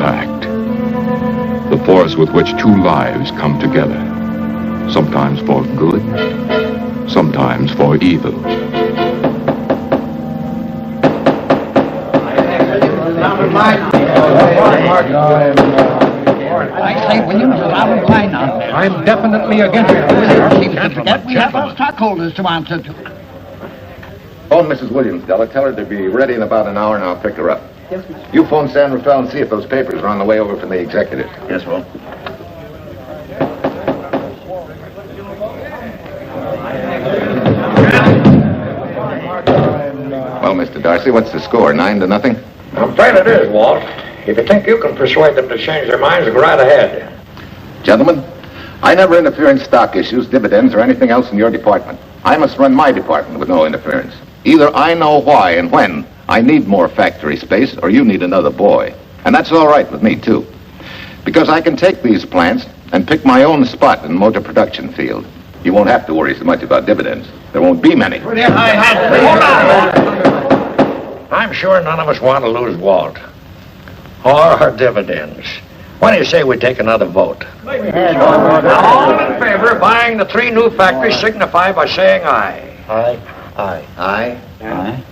impact. The force with which two lives come together. Sometimes for good, sometimes for evil. I say, Williams, allow him line now. I'm definitely against it. Seems to forget we have our stockholders to answer to. Phone Mrs. Williams, Della. Tell her to be ready in about an hour, and I'll pick her up. Yes, Mr. You phone San Rafael and see if those papers are on the way over from the executive. Yes, Walt. Well, Mr. Darcy, what's the score? 9-0? I'm afraid it is, Walt. If you think you can persuade them to change their minds, go right ahead. Gentlemen, I never interfere in stock issues, dividends, or anything else in your department. I must run my department with no interference. Either I know why and when I need more factory space, or you need another boy. And that's all right with me, too. Because I can take these plants and pick my own spot in the motor production field. You won't have to worry so much about dividends. There won't be many. Hold on. I'm sure none of us want to lose Walt. Or our dividends. Why do you say we take another vote? Now, all in favor of buying the 3 new factories signify by saying aye. Aye. Aye. Aye? Aye.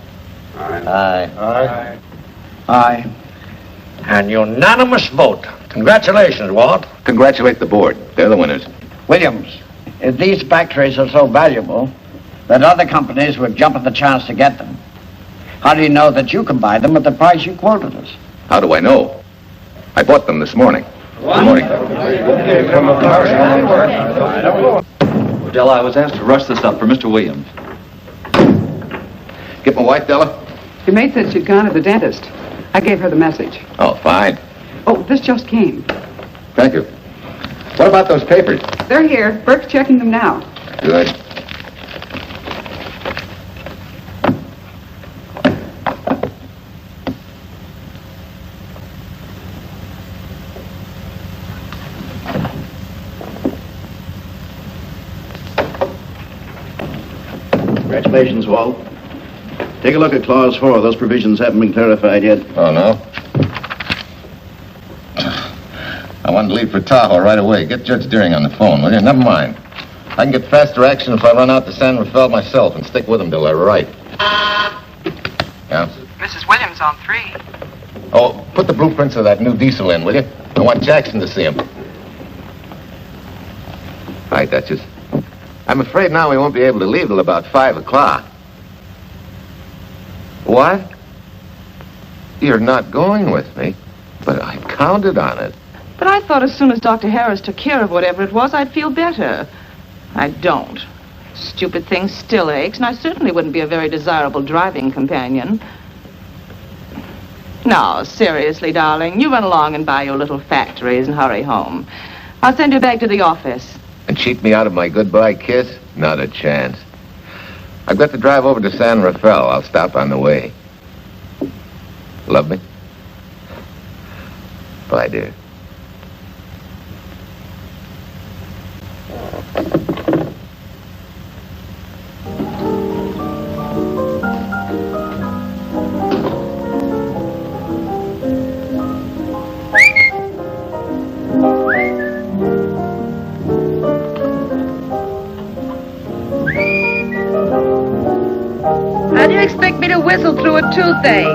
Aye. Aye. Aye. An unanimous vote. Congratulations, Walt. Congratulate the board. They're the winners. Williams, if these factories are so valuable that other companies would jump at the chance to get them, how do you know that you can buy them at the price you quoted us? How do I know? I bought them this morning. Good morning. Della, I was asked to rush this up for Mr. Williams. Get my wife, Della? Your maid said she'd gone to the dentist. I gave her the message. Oh, fine. Oh, this just came. Thank you. What about those papers? They're here. Burke's checking them now. Good. Congratulations, Walt. Take a look at Clause 4. Those provisions haven't been clarified yet. Oh, no? I wanted to leave for Tahoe right away. Get Judge Deering on the phone, will you? Never mind. I can get faster action if I run out to San Rafael myself and stick with them till they're right. Yeah? Mrs. Williams on 3. Oh, put the blueprints of that new diesel in, will you? I want Jackson to see him. Hi, Duchess. I'm afraid now we won't be able to leave till about 5 o'clock. What? You're not going with me, but I counted on it. But I thought as soon as Dr. Harris took care of whatever it was, I'd feel better. I don't. Stupid thing still aches, and I certainly wouldn't be a very desirable driving companion. No, seriously, darling, you run along and buy your little factories and hurry home. I'll send you back to the office. And cheat me out of my goodbye kiss? Not a chance. I've got to drive over to San Rafael. I'll stop on the way. Love me? Bye, dear. How do you expect me to whistle through a toothache?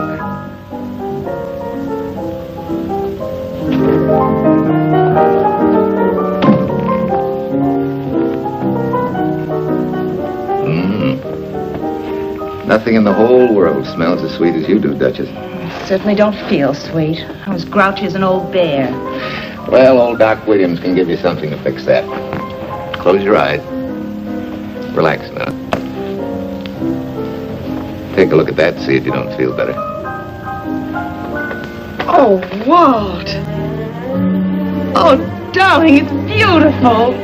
Nothing in the whole world smells as sweet as you do, Duchess. Certainly don't feel sweet. I was grouchy as an old bear. Well, old Doc Williams can give you something to fix that. Close your eyes. Relax now. Take a look at that and see if you don't feel better. Oh, Walt. Oh, darling, it's beautiful.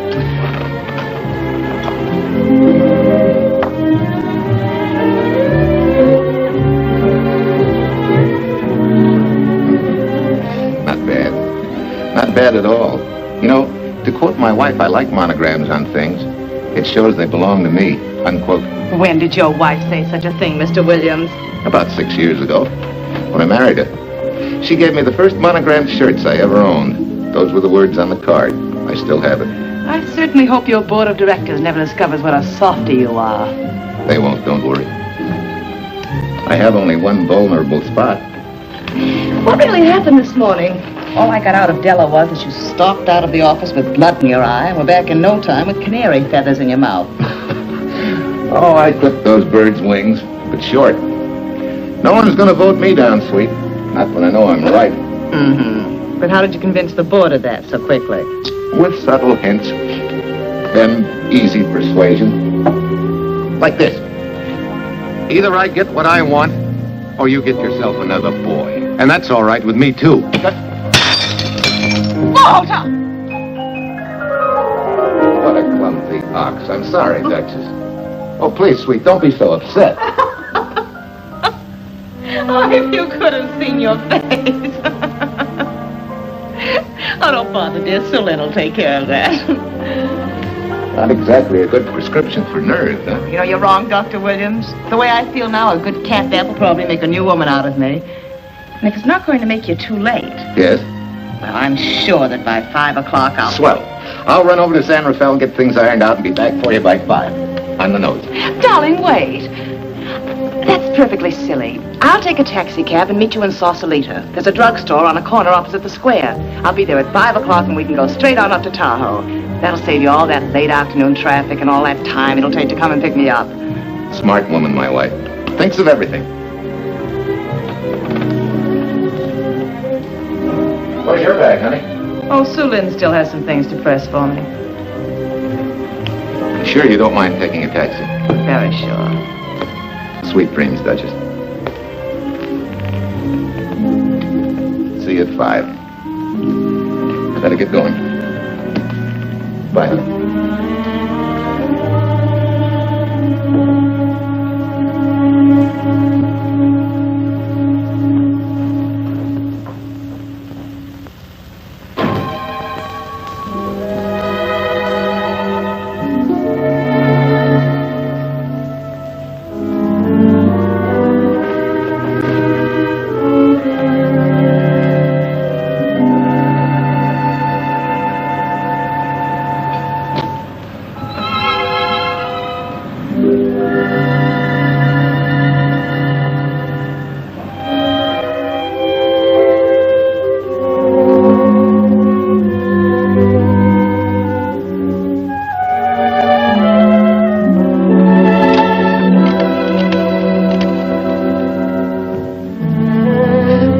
Not bad. Not bad at all. You know, to quote my wife, I like monograms on things. It shows they belong to me, unquote. When did your wife say such a thing, Mr. Williams? About 6 years ago, when I married her. She gave me the first monogrammed shirts I ever owned. Those were the words on the card. I still have it. I certainly hope your board of directors never discovers what a softy you are. They won't, don't worry. I have only one vulnerable spot. What really happened this morning? All I got out of Della was that you stalked out of the office with blood in your eye and were back in no time with canary feathers in your mouth. Oh, I clipped those birds' wings, but short. No one's going to vote me down, sweet. Not when I know I'm right. Mm-hmm. But how did you convince the board of that so quickly? With subtle hints, then easy persuasion. Like this. Either I get what I want, or you get yourself another boy. And that's all right with me, too. Walter! What a clumsy ox. I'm sorry, Duchess. Oh, please, sweet, don't be so upset. Oh, if you could have seen your face. Oh, don't bother, dear. Sulin will take care of that. Not exactly a good prescription for nerves, huh? You know, you're wrong, Dr. Williams. The way I feel now, a good catnap will probably make a new woman out of me. And if it's not going to make you too late... Yes? Well, I'm sure that by 5 o'clock I'll... Swell. I'll run over to San Rafael and get things ironed out and be back for you by 5. On the nose. Darling, wait. That's perfectly silly. I'll take a taxi cab and meet you in Sausalito. There's a drugstore on a corner opposite the square. I'll be there at 5 o'clock and we can go straight on up to Tahoe. That'll save you all that late afternoon traffic and all that time it'll take to come and pick me up. Smart woman, my wife. Thinks of everything. Where's your bag, honey? Oh, Sulin still has some things to press for me. Sure you don't mind taking a taxi? Very sure. Sweet dreams, Duchess. See you at 5. I better get going. Bye, honey.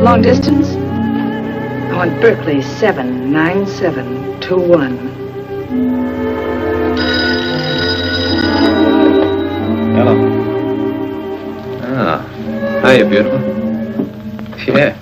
Long distance? I want Berkeley 79721. Hello. Ah. Hiya, beautiful. Yeah.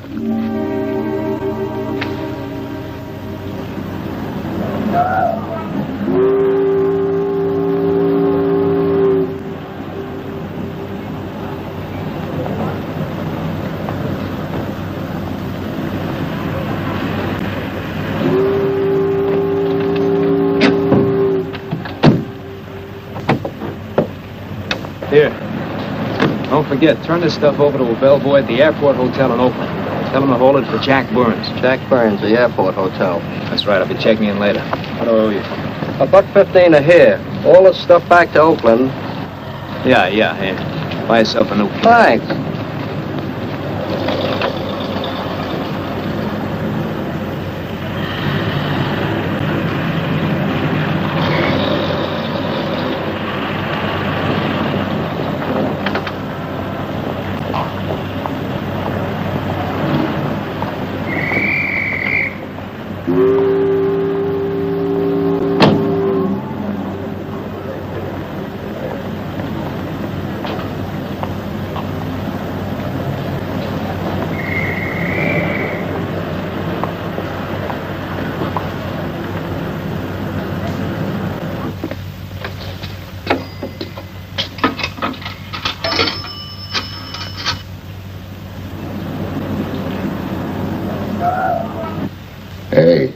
Here. Don't forget, turn this stuff over to a bellboy at the airport hotel in Oakland. Tell him to hold it for Jack Burns. Jack Burns, the airport hotel. That's right, I'll be checking in later. What do I owe you? $1.15 a here. All the stuff back to Oakland. Yeah, here. Buy yourself a new key. Thanks. Hey,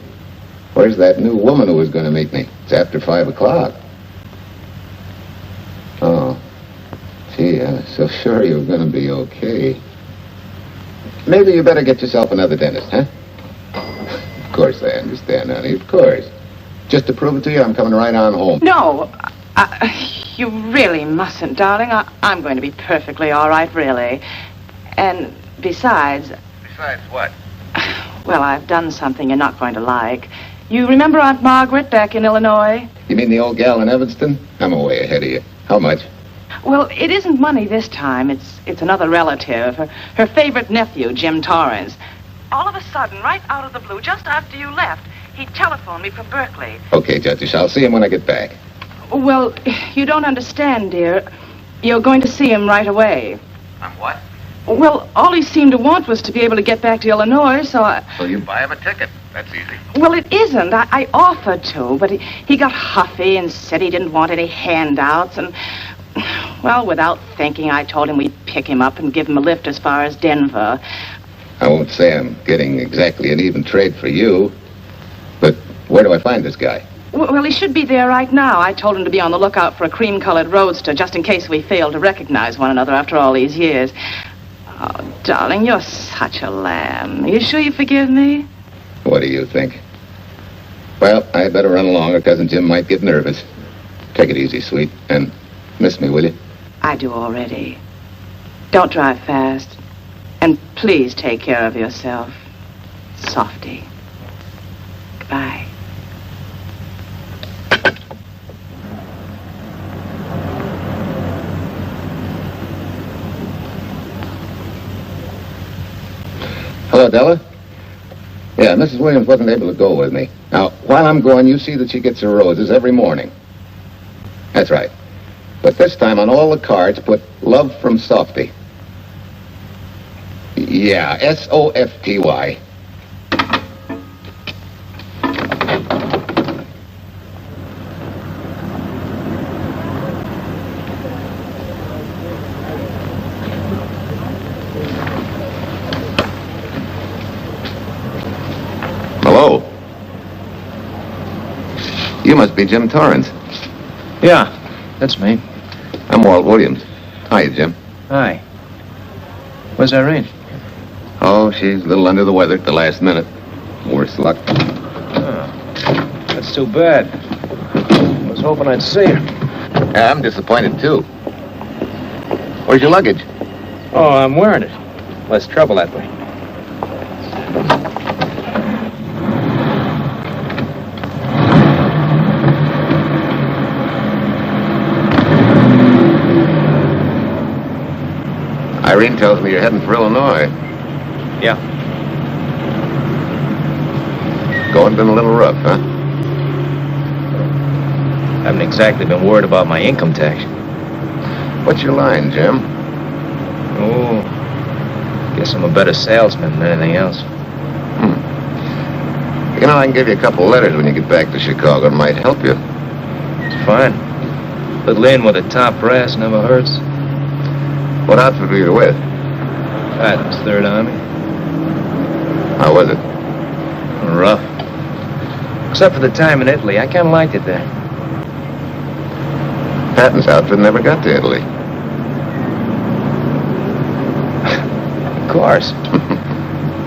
where's that new woman who was going to meet me? It's after 5 o'clock. Oh, gee, I was so sure you were going to be okay. Maybe you better get yourself another dentist, huh? Of course I understand, honey, of course. Just to prove it to you, I'm coming right on home. No, you really mustn't, darling. I'm going to be perfectly all right, really. And besides... Besides what? Well, I've done something you're not going to like. You remember Aunt Margaret back in Illinois? You mean the old gal in Evanston? I'm way ahead of you. How much? Well, it isn't money this time. It's another relative. Her favorite nephew, Jim Torrance. All of a sudden, right out of the blue, just after you left, he telephoned me from Berkeley. Okay, Judge, I'll see him when I get back. Well, you don't understand, dear. You're going to see him right away. I'm what? Well, all he seemed to want was to be able to get back to Illinois, so So you buy him a ticket. That's easy. Well, it isn't. I offered to, but he got huffy and said he didn't want any handouts, and... Well, without thinking, I told him we'd pick him up and give him a lift as far as Denver. I won't say I'm getting exactly an even trade for you, but where do I find this guy? Well, he should be there right now. I told him to be on the lookout for a cream-colored roadster, just in case we failed to recognize one another after all these years. Oh, darling, you're such a lamb. You sure you forgive me? What do you think? Well, I'd better run along, or Cousin Jim might get nervous. Take it easy, sweet, and miss me, will you? I do already. Don't drive fast. And please take care of yourself. Softy. Bye. Hello, Della? Yeah, Mrs. Williams wasn't able to go with me. Now, while I'm gone, you see that she gets her roses every morning. That's right. But this time on all the cards, put love from Softy. Yeah, S-O-F-T-Y. Hello. You must be Jim Torrance. Yeah, that's me. I'm Walt Williams. Hi, Jim. Hi. Where's Irene? Oh, she's a little under the weather at the last minute. Worse luck. Oh, that's too bad. I was hoping I'd see her. Yeah, I'm disappointed, too. Where's your luggage? Oh, I'm wearing it. Less trouble that way. Irene tells me you're heading for Illinois. Yeah. Going been a little rough, huh? Haven't exactly been worried about my income tax. What's your line, Jim? Oh, guess I'm a better salesman than anything else. You know, I can give you a couple letters when you get back to Chicago. It might help you. It's fine. Little in with a top brass never hurts. What outfit were you with? Adams, Third Army. How was it? Rough. Except for the time in Italy. I kind of liked it there. Patton's outfit never got to Italy. Of course.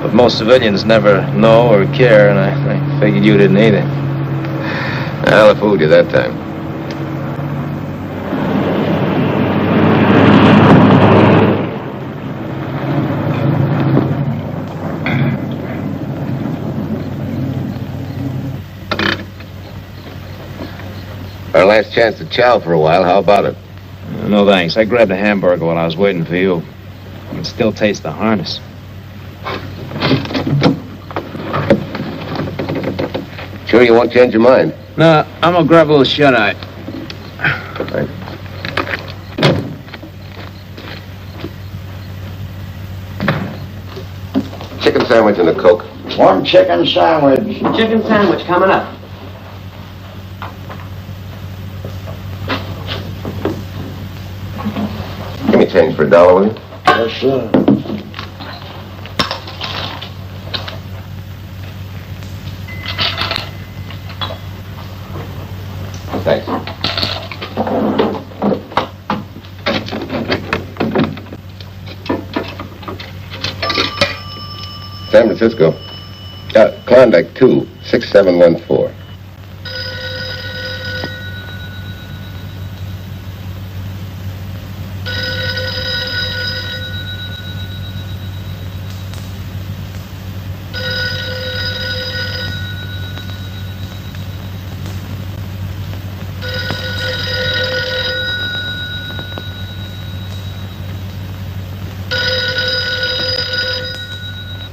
But most civilians never know or care, and I figured you didn't either. Well, I fooled you that time. Our last chance to chow for a while. How about it? No thanks. I grabbed a hamburger while I was waiting for you. I can still taste the harness. Sure you won't change your mind? No, I'm gonna grab a little shut-eye. Right. Chicken sandwich and a Coke. Warm chicken sandwich. Chicken sandwich coming up. Give me change for $1, will you? Yes, sir. Thanks. San Francisco. Klondike 2, 6714.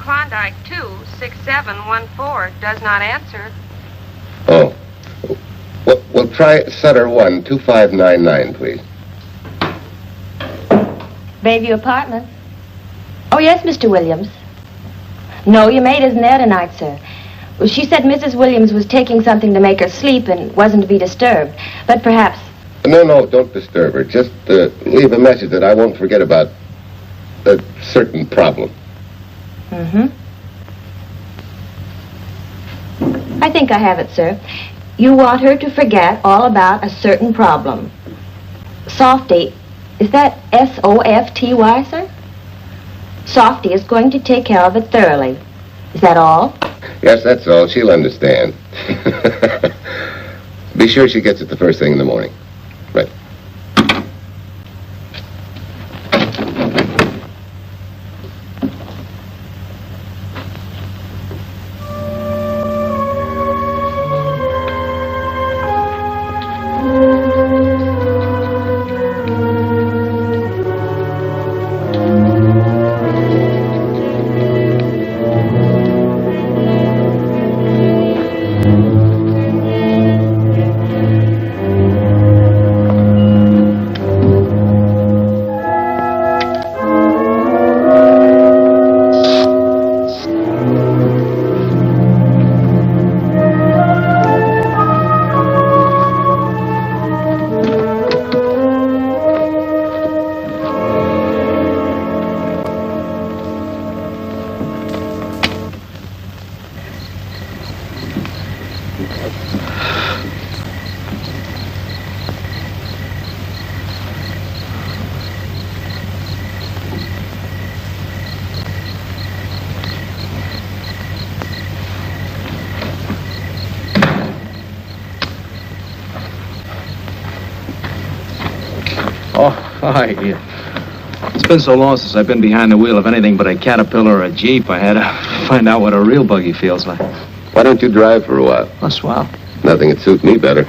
Klondike 26714 does not answer. Oh. We'll try Sutter 1, 2599, please. Bayview Apartments. Oh, yes, Mr. Williams. No, your maid isn't there tonight, sir. Well, she said Mrs. Williams was taking something to make her sleep and wasn't to be disturbed. But perhaps... No, don't disturb her. Just leave a message that I won't forget about a certain problem. Mm-hmm. I think I have it, sir. You want her to forget all about a certain problem. Softy, is that S-O-F-T-Y, sir? Softy is going to take care of it thoroughly. Is that all? Yes, that's all. She'll understand. Be sure she gets it the first thing in the morning. Right. Hi. It's been so long since I've been behind the wheel of anything but a Caterpillar or a Jeep. I had to find out what a real buggy feels like. Why don't you drive for a while? Oh, swell. Nothing would suit me better.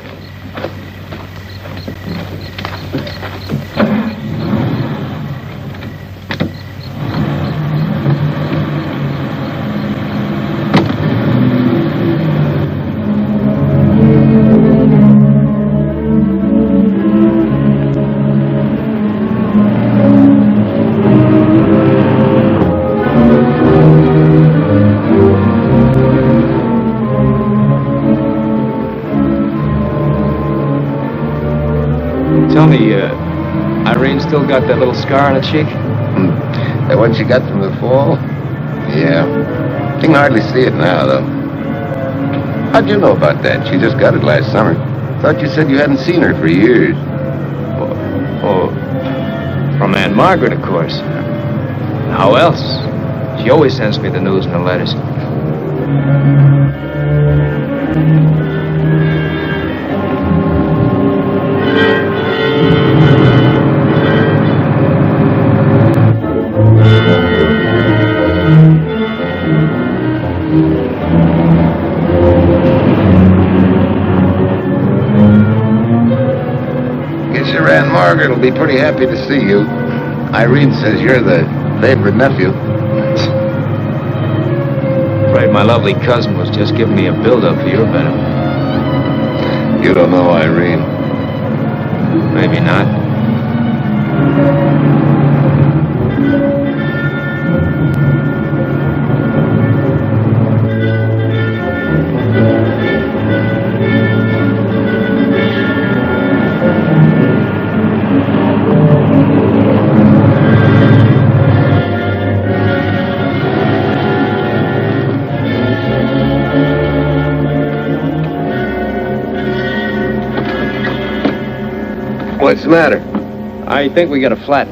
Tell me, Irene still got that little scar on her cheek? That one she got from the fall? Yeah. You can hardly see it now, though. How'd you know about that? She just got it last summer. Thought you said you hadn't seen her for years. Oh, from Aunt Margaret, of course. How else? She always sends me the news in her letters. Aunt Margaret will be pretty happy to see you. Irene says you're the favorite nephew. Afraid my lovely cousin was just giving me a build-up for your benefit. You don't know Irene. Maybe not. What's the matter? I think we got a flat.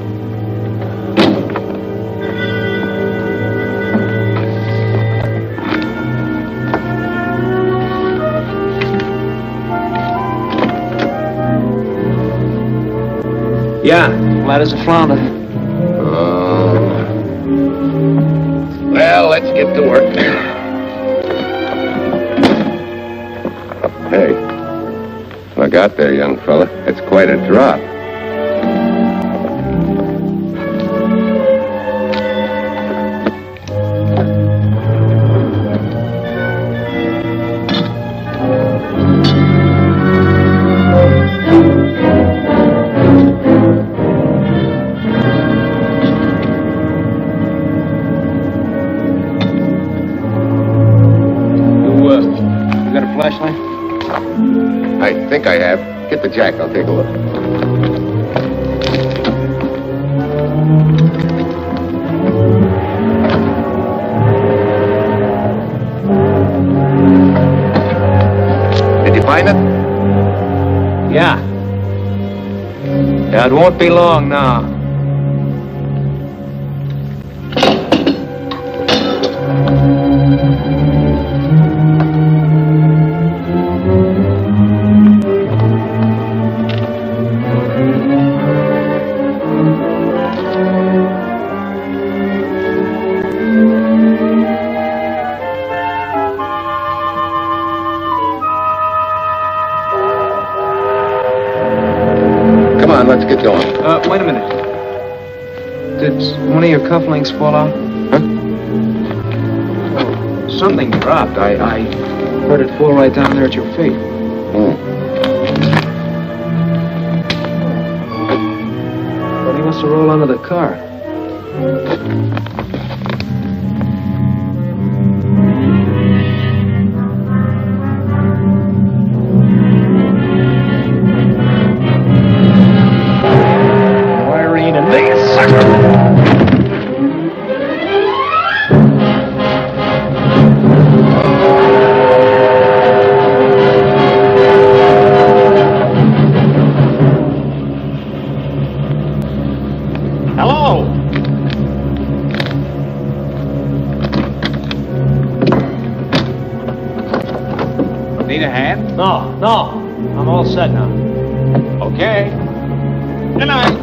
Yeah, flat as a flounder. Well, let's get to work. Hey, look out there, young fella. It's quite a drop. Flashlight? I think I have. Get the jack. I'll take a look. Did you find it? Yeah. Yeah, it won't be long now. Let's get going. Wait a minute. Did one of your cufflinks fall out? Huh? Oh, something dropped. I heard it fall right down there at your feet. But he must have rolled under the car. No, I'm all set now. Okay. Good night.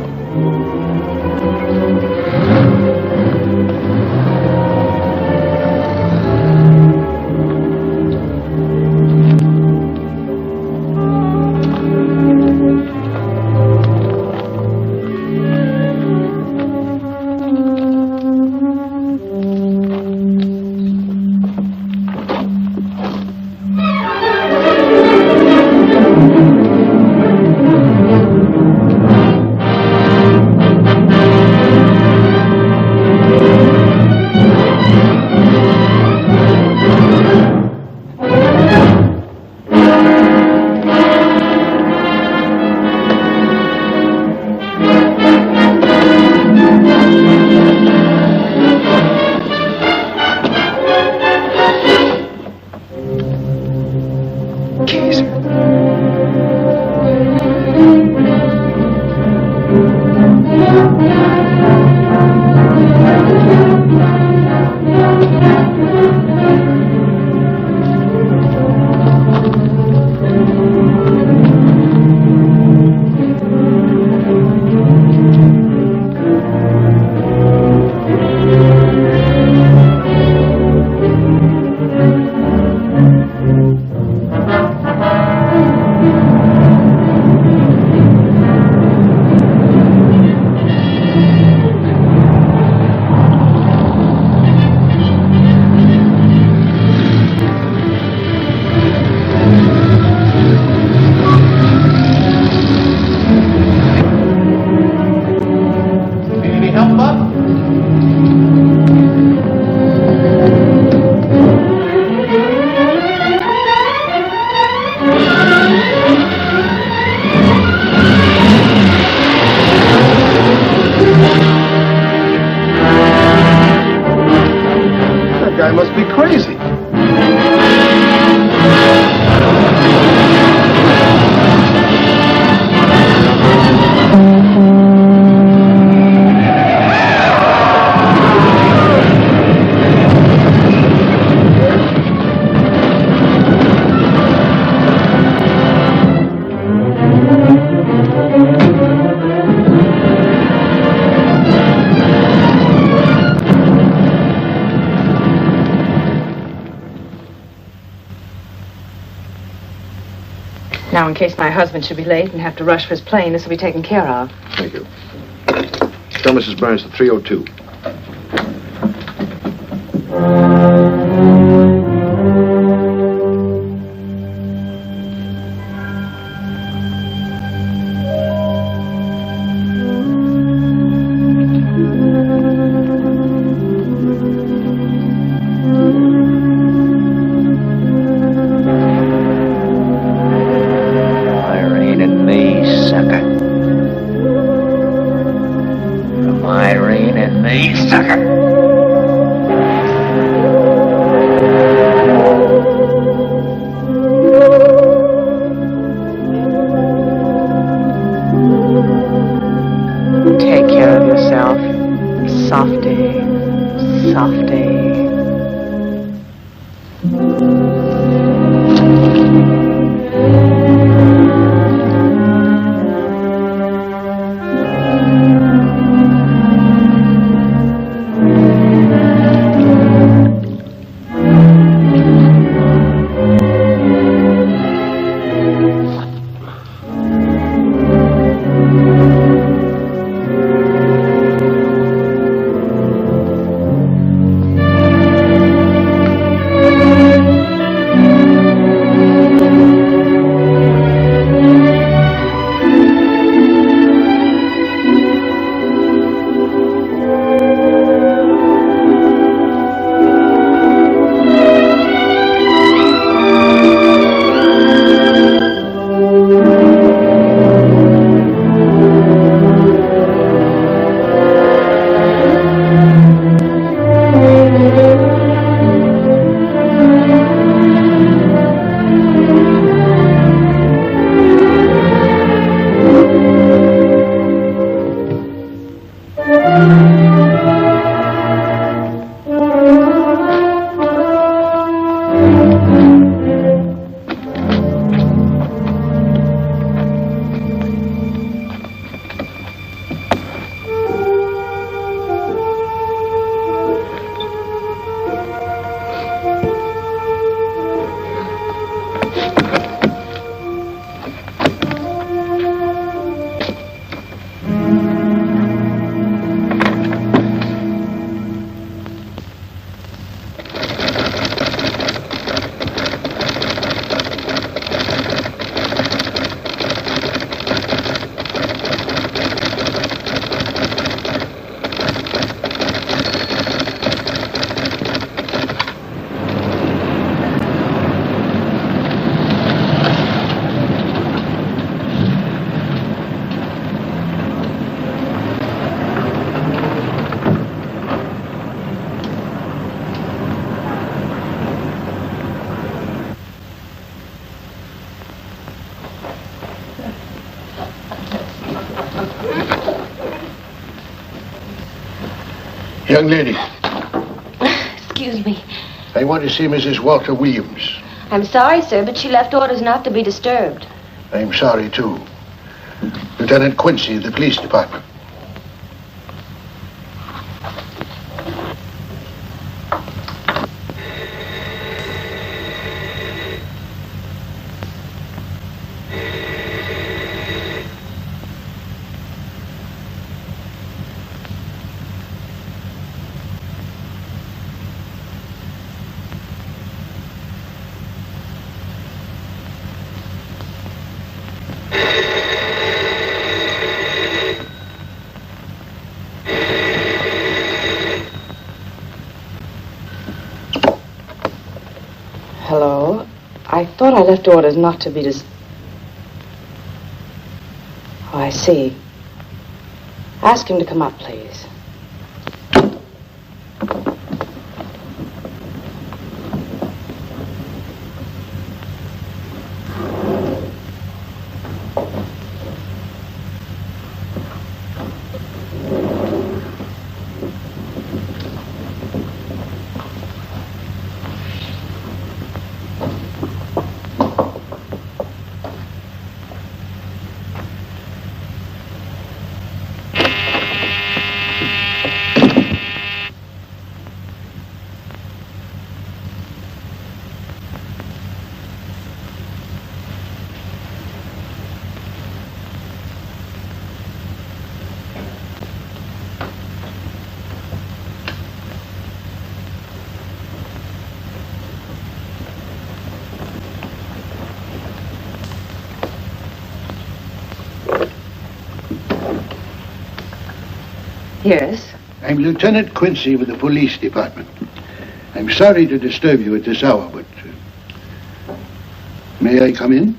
Now, in case my husband should be late and have to rush for his plane, this will be taken care of. Thank you. Tell Mrs. Burns the 302. Irene and me, sucker. From Irene and me, sucker. Take care of yourself. Softy. Softy. Young lady, Excuse me. I want to see Mrs. Walter Williams. I'm sorry, sir, but she left orders not to be disturbed. I'm sorry, too. Lieutenant Quincy of the police department. Hello? I thought I left orders not to be Oh, I see. Ask him to come up, please. Yes? I'm Lieutenant Quincy with the police department. I'm sorry to disturb you at this hour, but... may I come in?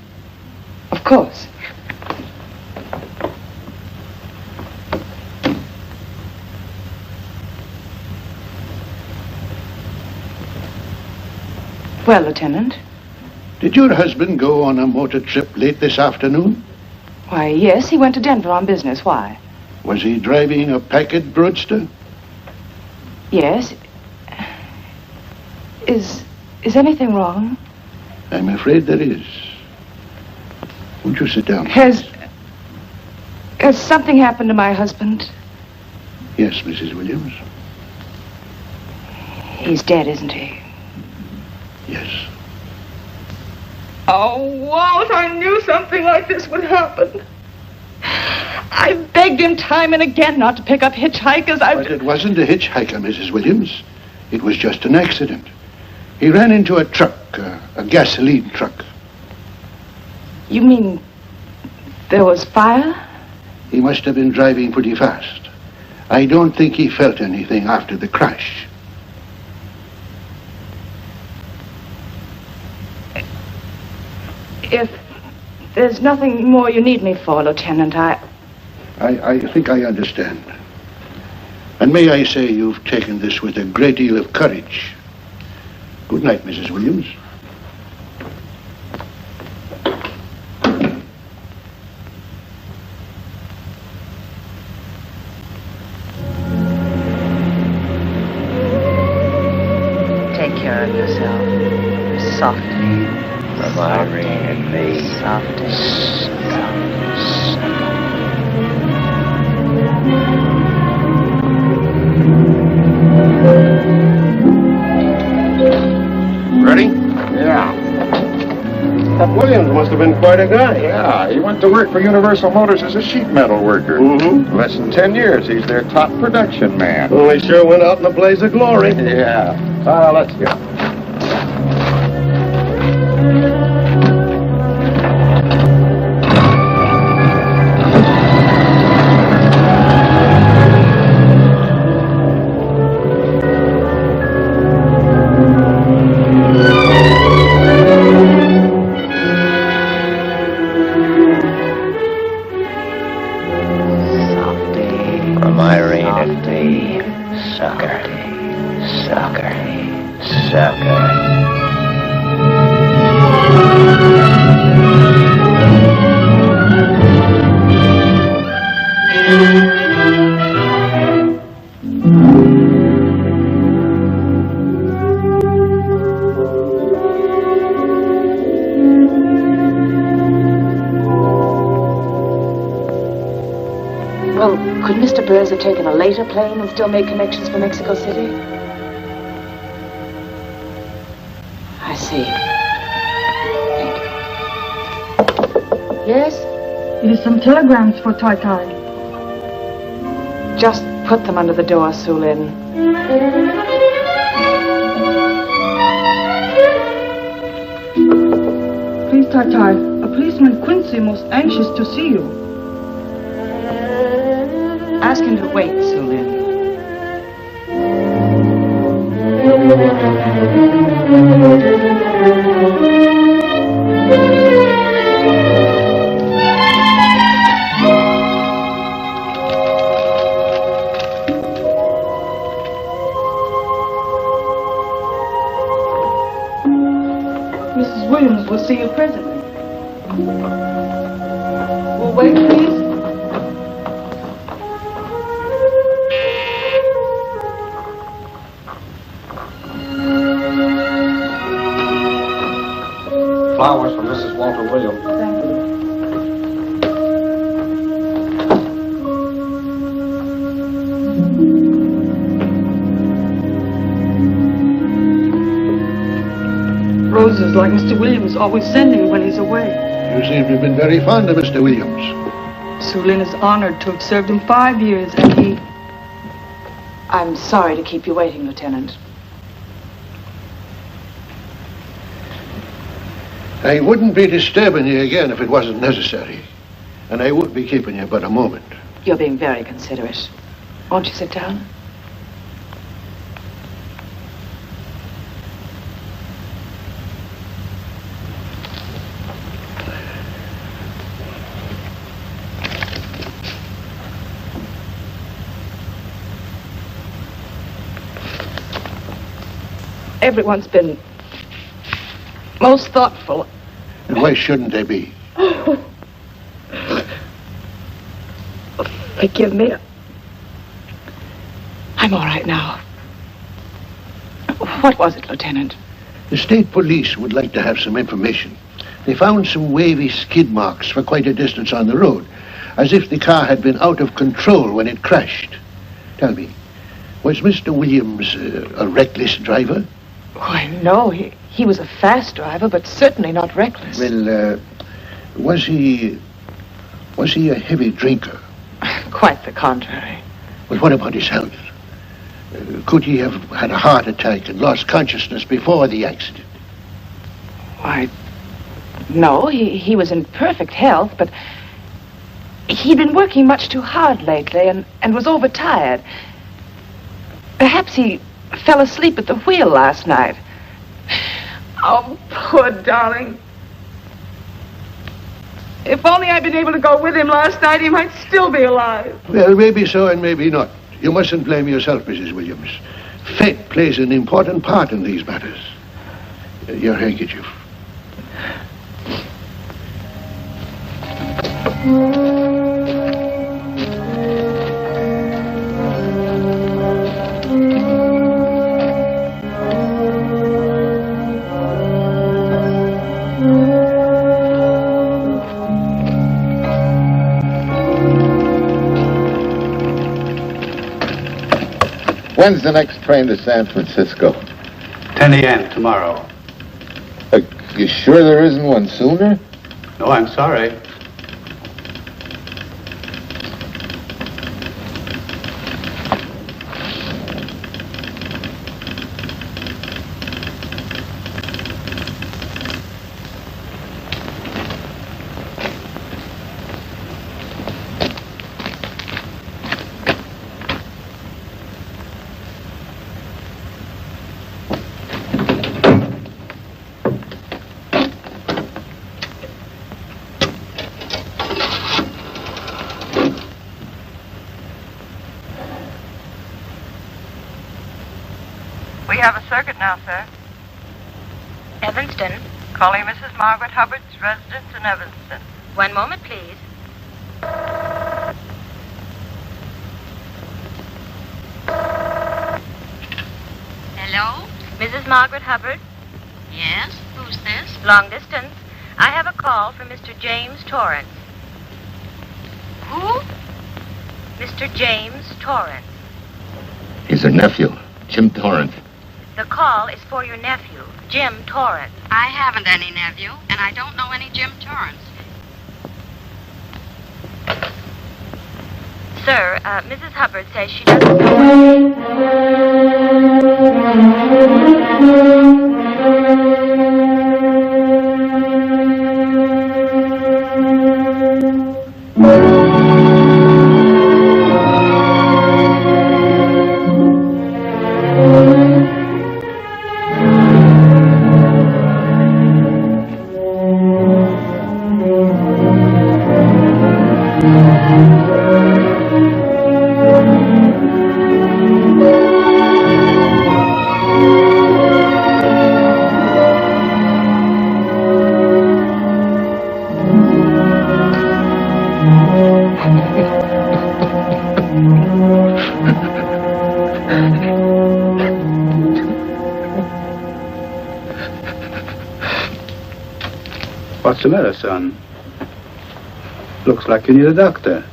Of course. Well, Lieutenant? Did your husband go on a motor trip late this afternoon? Why, yes, he went to Denver on business. Why? Was he driving a packet roadster? Yes. Is anything wrong? I'm afraid there is. Won't you sit down? Has something happened to my husband? Yes, Mrs. Williams. He's dead, isn't he? Yes. Oh, Walt, I knew something like this would happen. I begged him time and again not to pick up hitchhikers. But it wasn't a hitchhiker, Mrs. Williams. It was just an accident. He ran into a truck, a gasoline truck. You mean there was fire? He must have been driving pretty fast. I don't think he felt anything after the crash. If there's nothing more you need me for, Lieutenant, I think I understand. And may I say you've taken this with a great deal of courage. Good night, Mrs. Williams. take care of yourself. Softly. From Irene and me. Softly. Ready? Yeah. That Williams must have been quite a guy. Yeah, he went to work for Universal Motors as a sheet metal worker. Mm-hmm. Less than 10 years, he's their top production man. Well, he sure went out in a blaze of glory. Yeah. Let's go. From Irene and me. Sucker. Sucker. Sucker. Well, could Mr. Burrs have taken a later plane and still made connections for Mexico City? I see. Thank you. Yes? Here's some telegrams for Tai Tai. Just put them under the door, Sulin. Please, Tai Tai, a policeman Quincy most anxious to see you. Ask him to wait, Sulin. Mrs. Williams will see you presently. Will wait, please. Flowers from Mrs. Walter Williams. Thank you. Roses like Mr. Williams always sending when he's away. You seem to have been very fond of Mr. Williams. Sulin is honored to have served him 5 years, and he... I'm sorry to keep you waiting, Lieutenant. I wouldn't be disturbing you again if it wasn't necessary. And I would be keeping you but a moment. You're being very considerate. Won't you sit down? Everyone's been most thoughtful. And why shouldn't they be? Forgive me. I'm all right now. What was it, Lieutenant? The state police would like to have some information. They found some wavy skid marks for quite a distance on the road, as if the car had been out of control when it crashed. Tell me, was Mr. Williams a reckless driver? Why, no. He was a fast driver, but certainly not reckless. Well, was he a heavy drinker? Quite the contrary. Well, what about his health? Could he have had a heart attack and lost consciousness before the accident? Why, no. He was in perfect health, but he'd been working much too hard lately and was overtired. Perhaps he fell asleep at the wheel last night. Oh, poor darling. If only I'd been able to go with him last night, he might still be alive. Well, maybe so and maybe not. You mustn't blame yourself, Mrs. Williams. Fate plays an important part in these matters. Your handkerchief. When's the next train to San Francisco? 10 a.m. tomorrow. You sure there isn't one sooner? No, I'm sorry. We have a circuit now, sir. Evanston. Calling Mrs. Margaret Hubbard's residence in Evanston. One moment, please. Hello? Mrs. Margaret Hubbard? Yes? Who's this? Long distance. I have a call from Mr. James Torrance. Who? Mr. James Torrance. He's her nephew, Jim Torrance. The call is for your nephew, Jim Torrance. I haven't any nephew, and I don't know any Jim Torrance. Sir, Mrs. Hubbard says she doesn't What's the matter, son? Looks like you need a doctor.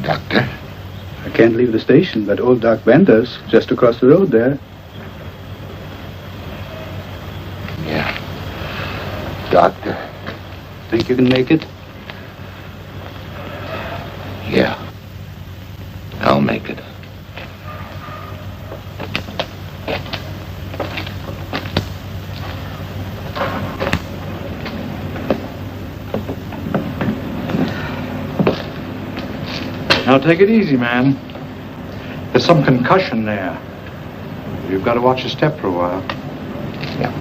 Doctor? I can't leave the station, but old Doc Bender's just across the road there. Yeah. Doctor? Think you can make it? Yeah. I'll make it. Now take it easy, man. There's some concussion there. You've got to watch your step for a while. Yeah.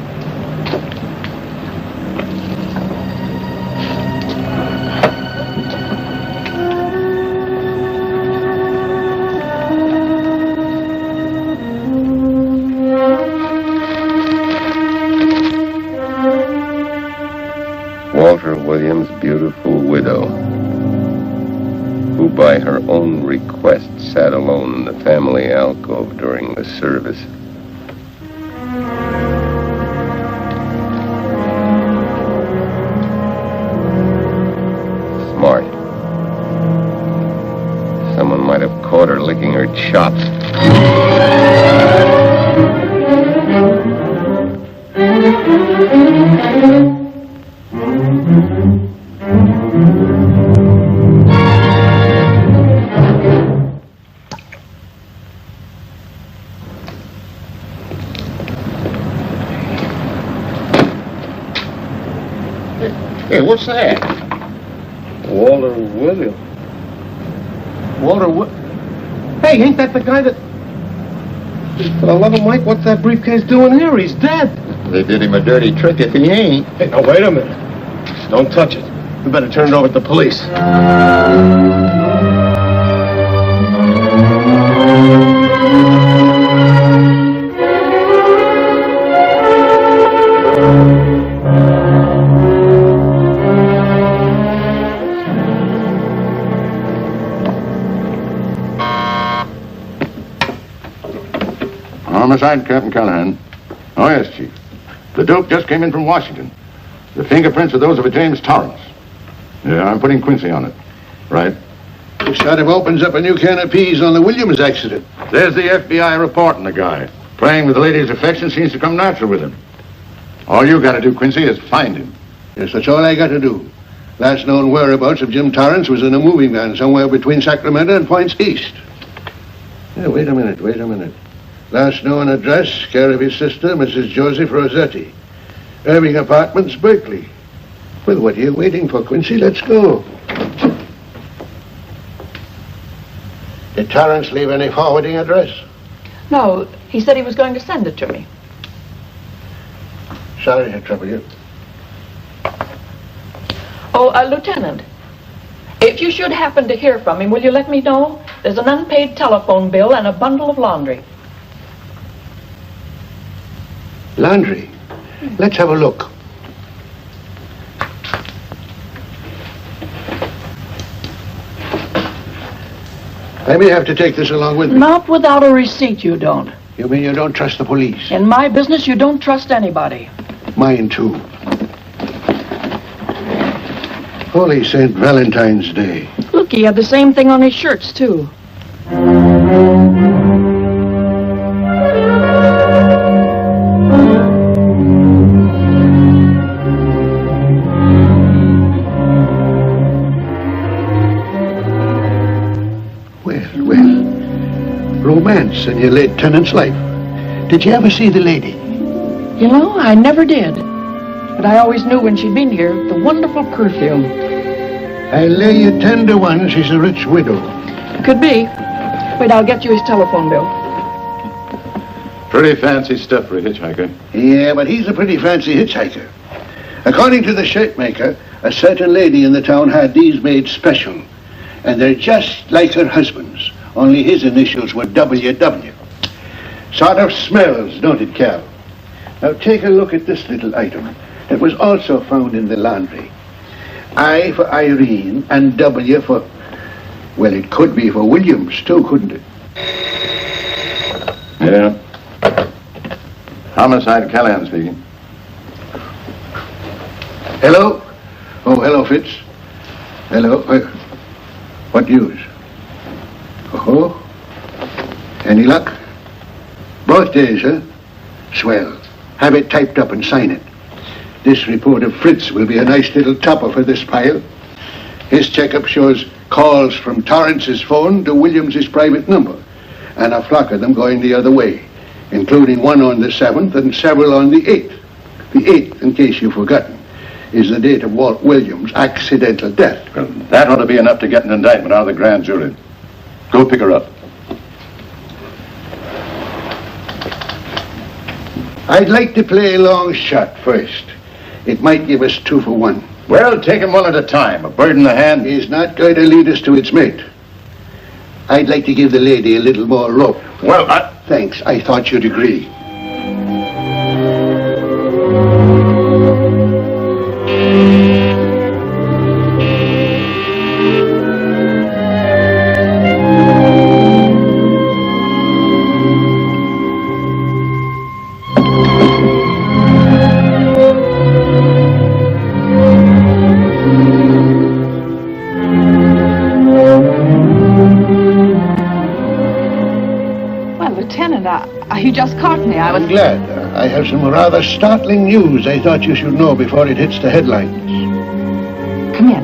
Walter Williams' beautiful widow, who by her own request sat alone in the family alcove during the service. Smart. Someone might have caught her licking her chops. Hey, what's that? Walter William. Hey, ain't that the guy that... For the love of Mike, what's that briefcase doing here? He's dead. They did him a dirty trick if he ain't. Hey, now wait a minute. Don't touch it. We better turn it over to the police. Homicide, Captain Callahan. Oh, yes, Chief. The dope just came in from Washington. The fingerprints are those of a James Torrance. Yeah, I'm putting Quincy on it. Right. This sort of opens up a new can of peas on the Williams accident. There's the FBI reporting the guy. Playing with the lady's affection seems to come natural with him. All you got to do, Quincy, is find him. Yes, that's all I got to do. Last known whereabouts of Jim Torrance was in a moving van somewhere between Sacramento and Points East. Yeah, wait a minute. Last known address, care of his sister, Mrs. Joseph Rossetti. Irving Apartments, Berkeley. Well, what are you waiting for, Quincy? Let's go. Did Torrance leave any forwarding address? No, he said he was going to send it to me. Sorry to trouble you. Oh, Lieutenant, if you should happen to hear from him, will you let me know? There's an unpaid telephone bill and a bundle of laundry. Laundry? Let's have a look. I may have to take this along with me. Not without a receipt, you don't. You mean you don't trust the police? In my business, you don't trust anybody. Mine, too. Holy St. Valentine's Day. Look, he had the same thing on his shirts, too. Romance in your late tenant's life. Did you ever see the lady? You know, I never did. But I always knew when she'd been here, the wonderful perfume. I'll lay you 10 to 1 she's a rich widow. Could be. Wait, I'll get you his telephone bill. Pretty fancy stuff for a hitchhiker. Yeah, but he's a pretty fancy hitchhiker. According to the shirt maker, a certain lady in the town had these made special. And they're just like her husband's. Only his initials were WW. Sort of smells, don't it, Cal? Now take a look at this little item. It was also found in the laundry. I for Irene and W for... Well, it could be for Williams, too, couldn't it? Yeah. Homicide, Callahan speaking. Hello? Oh, hello, Fitz. Hello. What news? Oh, any luck? Both days, huh? Swell. Have it typed up and sign it. This report of Fritz will be a nice little topper for this pile. His checkup shows calls from Torrance's phone to Williams's private number, and a flock of them going the other way, including one on the 7th and several on the 8th. The 8th, in case you've forgotten, is the date of Walt Williams' accidental death. Well, that ought to be enough to get an indictment out of the grand jury. Go pick her up. I'd like to play a long shot first. It might give us 2 for 1. Well, take him one at a time. A bird in the hand. He's not going to lead us to its mate. I'd like to give the lady a little more rope. Well, Thanks. I thought you'd agree. You just caught me. I'm glad. I have some rather startling news I thought you should know before it hits the headlines. Come here.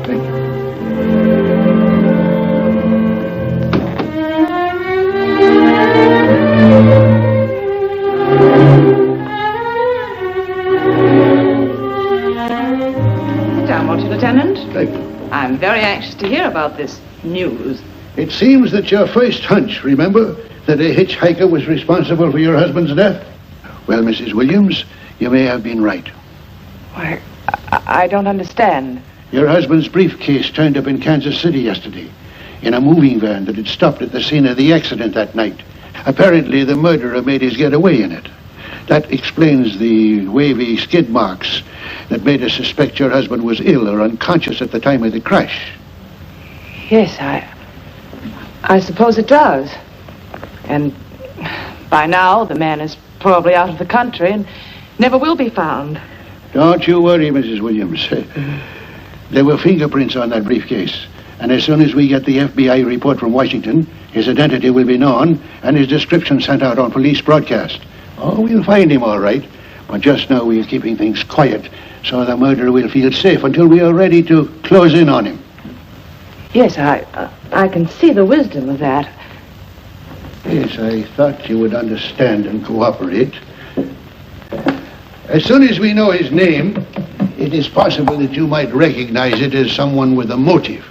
Thank you. Sit down, won't you, Lieutenant? Thank you. I'm very anxious to hear about this news. It seems that your first hunch, remember, that a hitchhiker was responsible for your husband's death? Well, Mrs. Williams, you may have been right. Why, I don't understand. Your husband's briefcase turned up in Kansas City yesterday in a moving van that had stopped at the scene of the accident that night. Apparently, the murderer made his getaway in it. That explains the wavy skid marks that made us suspect your husband was ill or unconscious at the time of the crash. Yes, I suppose it does. And by now, the man is probably out of the country and never will be found. Don't you worry, Mrs. Williams. There were fingerprints on that briefcase. And as soon as we get the FBI report from Washington, his identity will be known and his description sent out on police broadcast. Oh, we'll find him all right. But just now we're keeping things quiet so the murderer will feel safe until we are ready to close in on him. Yes, I can see the wisdom of that. Yes, I thought you would understand and cooperate. As soon as we know his name, it is possible that you might recognize it as someone with a motive.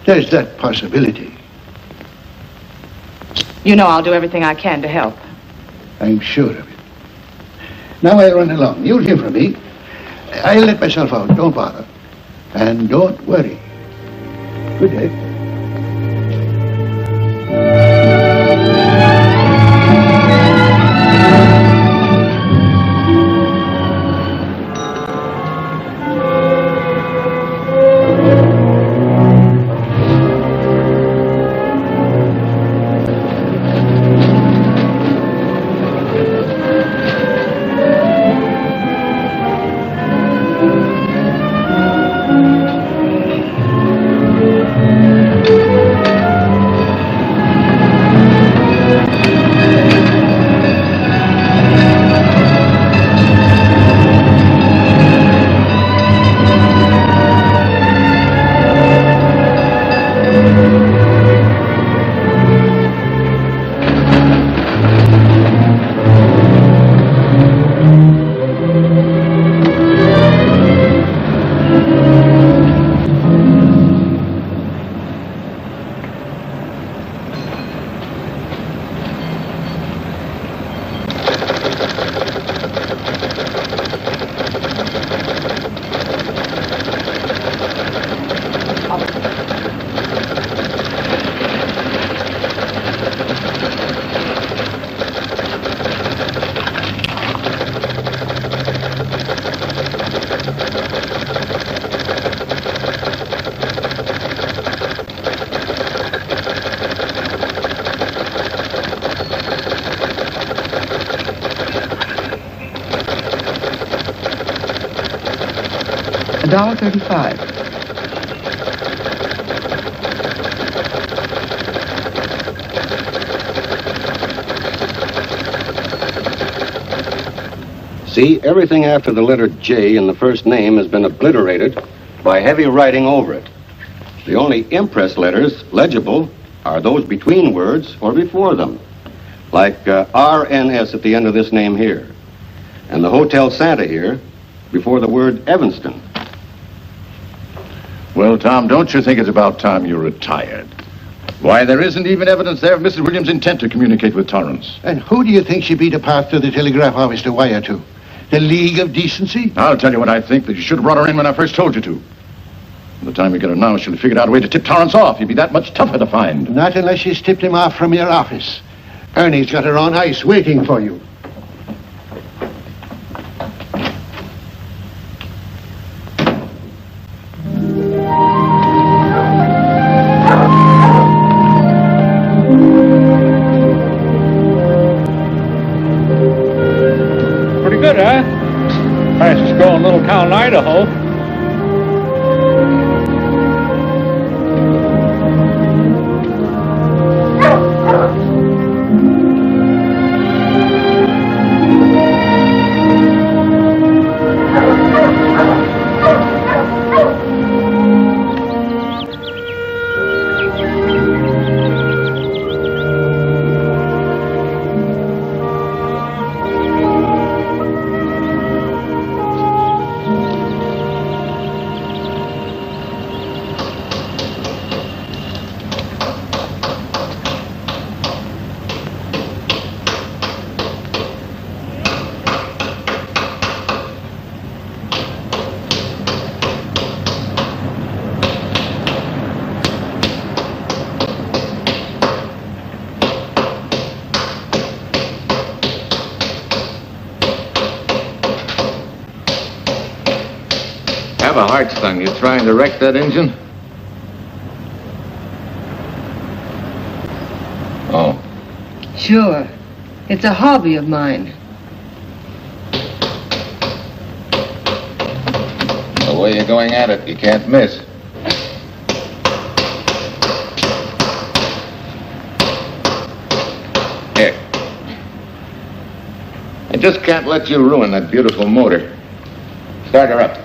There's that possibility. You know I'll do everything I can to help. I'm sure of it. Now I'll run along. You'll hear from me. I'll let myself out. Don't bother. And don't worry. Good day. $1.35. See, everything after the letter J in the first name has been obliterated by heavy writing over it. The only impress letters legible are those between words or before them, like RNS at the end of this name here, and the Hotel Santa here before the word Evanston. Well, Tom, don't you think it's about time you retired? Why, there isn't even evidence there of Mrs. Williams' intent to communicate with Torrance. And who do you think should be the path to the telegraph office to wire to? The League of Decency? I'll tell you what I think, that you should have brought her in when I first told you to. By the time we get her now, she'll have figured out a way to tip Torrance off. He'd be that much tougher to find. Not unless she's tipped him off from your office. Ernie's got her on ice waiting for you. Pretty good, huh? Fastest growing little cow in Idaho. Have a heart stung. You trying to wreck that engine? Oh. Sure. It's a hobby of mine. The way you're going at it, you can't miss. Here. I just can't let you ruin that beautiful motor. Start her up.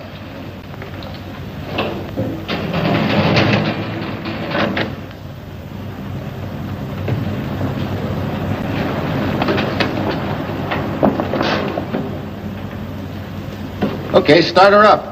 Okay, start her up.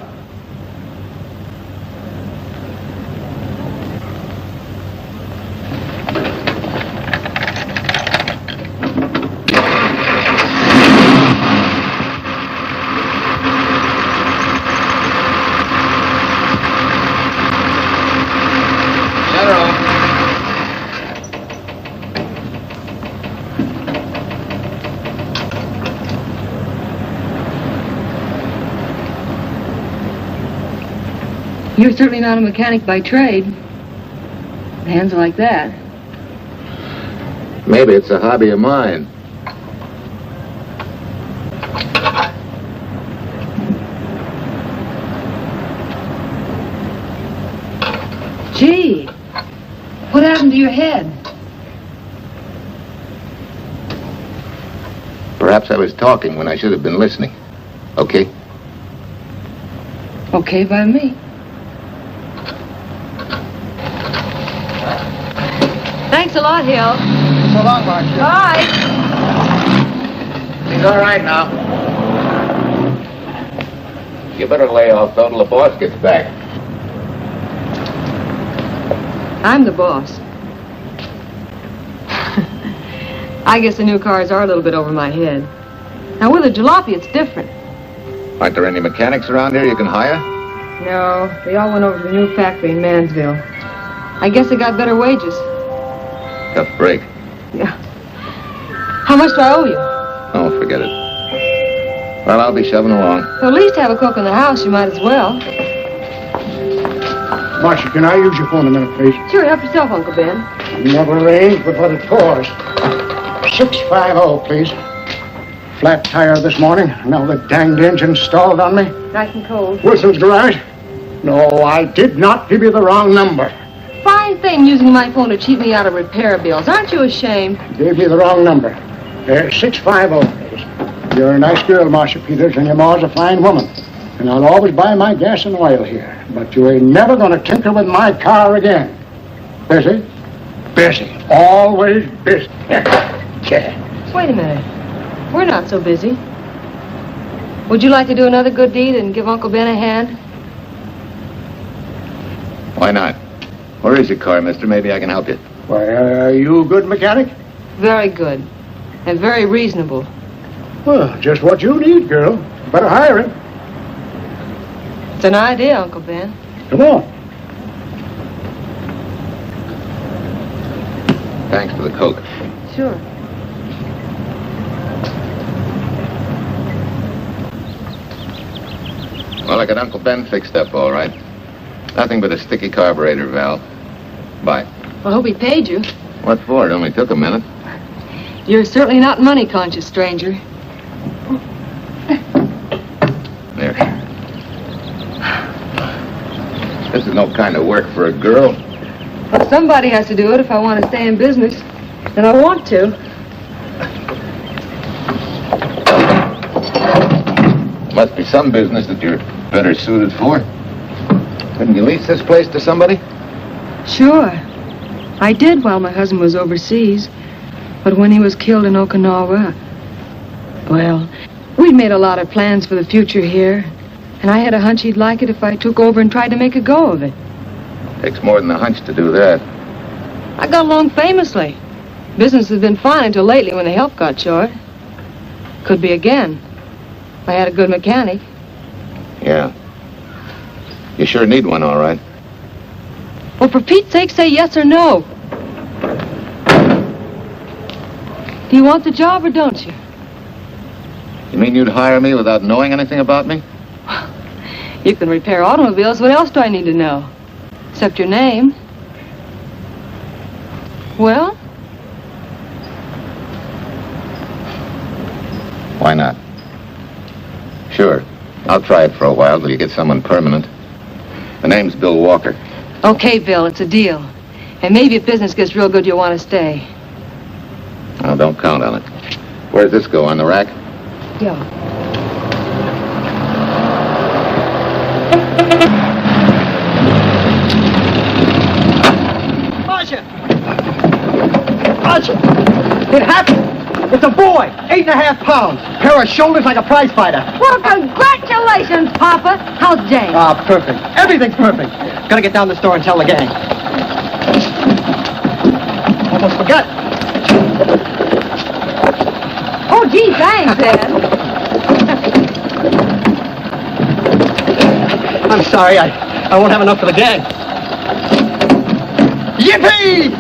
Shut her off. You're certainly not a mechanic by trade. Hands like that. Maybe it's a hobby of mine. Gee, what happened to your head? Perhaps I was talking when I should have been listening. Okay? Okay by me. Thanks a lot, Hill. So long, Marcia. Bye. He's all right now. You better lay off though till the boss gets back. I'm the boss. I guess the new cars are a little bit over my head. Now, with a jalopy, it's different. Aren't there any mechanics around here you can hire? No, they all went over to the new factory in Mansville. I guess they got better wages. Tough break. Yeah. How much do I owe you? Oh, forget it. Well, I'll be shoving along. Well, at least have a cook in the house. You might as well. Marcia, can I use your phone a minute, please? Sure, help yourself, Uncle Ben. Never arranged but what it pours. 650, please. Flat tire this morning. Now the danged engine stalled on me. Nice and cold. Wilson's garage? No, I did not give you the wrong number. Fine thing using my phone to cheat me out of repair bills. Aren't you ashamed? Gave you the wrong number. 650, please. You're a nice girl, Marcia Peters, and your ma's a fine woman. And I'll always buy my gas and oil here. But you ain't never gonna tinker with my car again. Busy? Busy. Always busy. Yeah. Wait a minute. We're not so busy. Would you like to do another good deed and give Uncle Ben a hand? Why not? Where is your car, mister? Maybe I can help you. Why, are you a good mechanic? Very good. And very reasonable. Well, just what you need, girl. Better hire him. It's an idea, Uncle Ben. Come on. Thanks for the Coke. Sure. Well, I got Uncle Ben fixed up all right. Nothing but a sticky carburetor valve. Bye. I hope he paid you. What for? It only took a minute. You're certainly not money conscious, stranger. There. This is no kind of work for a girl. Well, somebody has to do it if I want to stay in business. And I want to. Must be some business that you're better suited for. Couldn't you lease this place to somebody? Sure. I did while my husband was overseas. But when he was killed in Okinawa, well, we'd made a lot of plans for the future here. And I had a hunch he'd like it if I took over and tried to make a go of it. Takes more than a hunch to do that. I got along famously. Business has been fine until lately when the help got short. Could be again. I had a good mechanic. Yeah. You sure need one, all right. Well, for Pete's sake, say yes or no. Do you want the job or don't you? You mean you'd hire me without knowing anything about me? You can repair automobiles. What else do I need to know? Except your name. Well? Why not? Sure. I'll try it for a while till you get someone permanent. The name's Bill Walker. Okay, Bill, it's a deal. And maybe if business gets real good, you'll want to stay. Oh, don't count on it. Where's this go, on the rack? Yeah. Marcia! Marcia! It happened! It's a boy! 8.5 pounds! Pair of shoulders like a prize fighter! Well, congratulations, Papa. How's Jane? Ah, perfect. Everything's perfect. Gotta get down to the store and tell the gang. Almost forgot. Oh, gee, thanks, Dad. I'm sorry, I won't have enough for the gang. Yippee!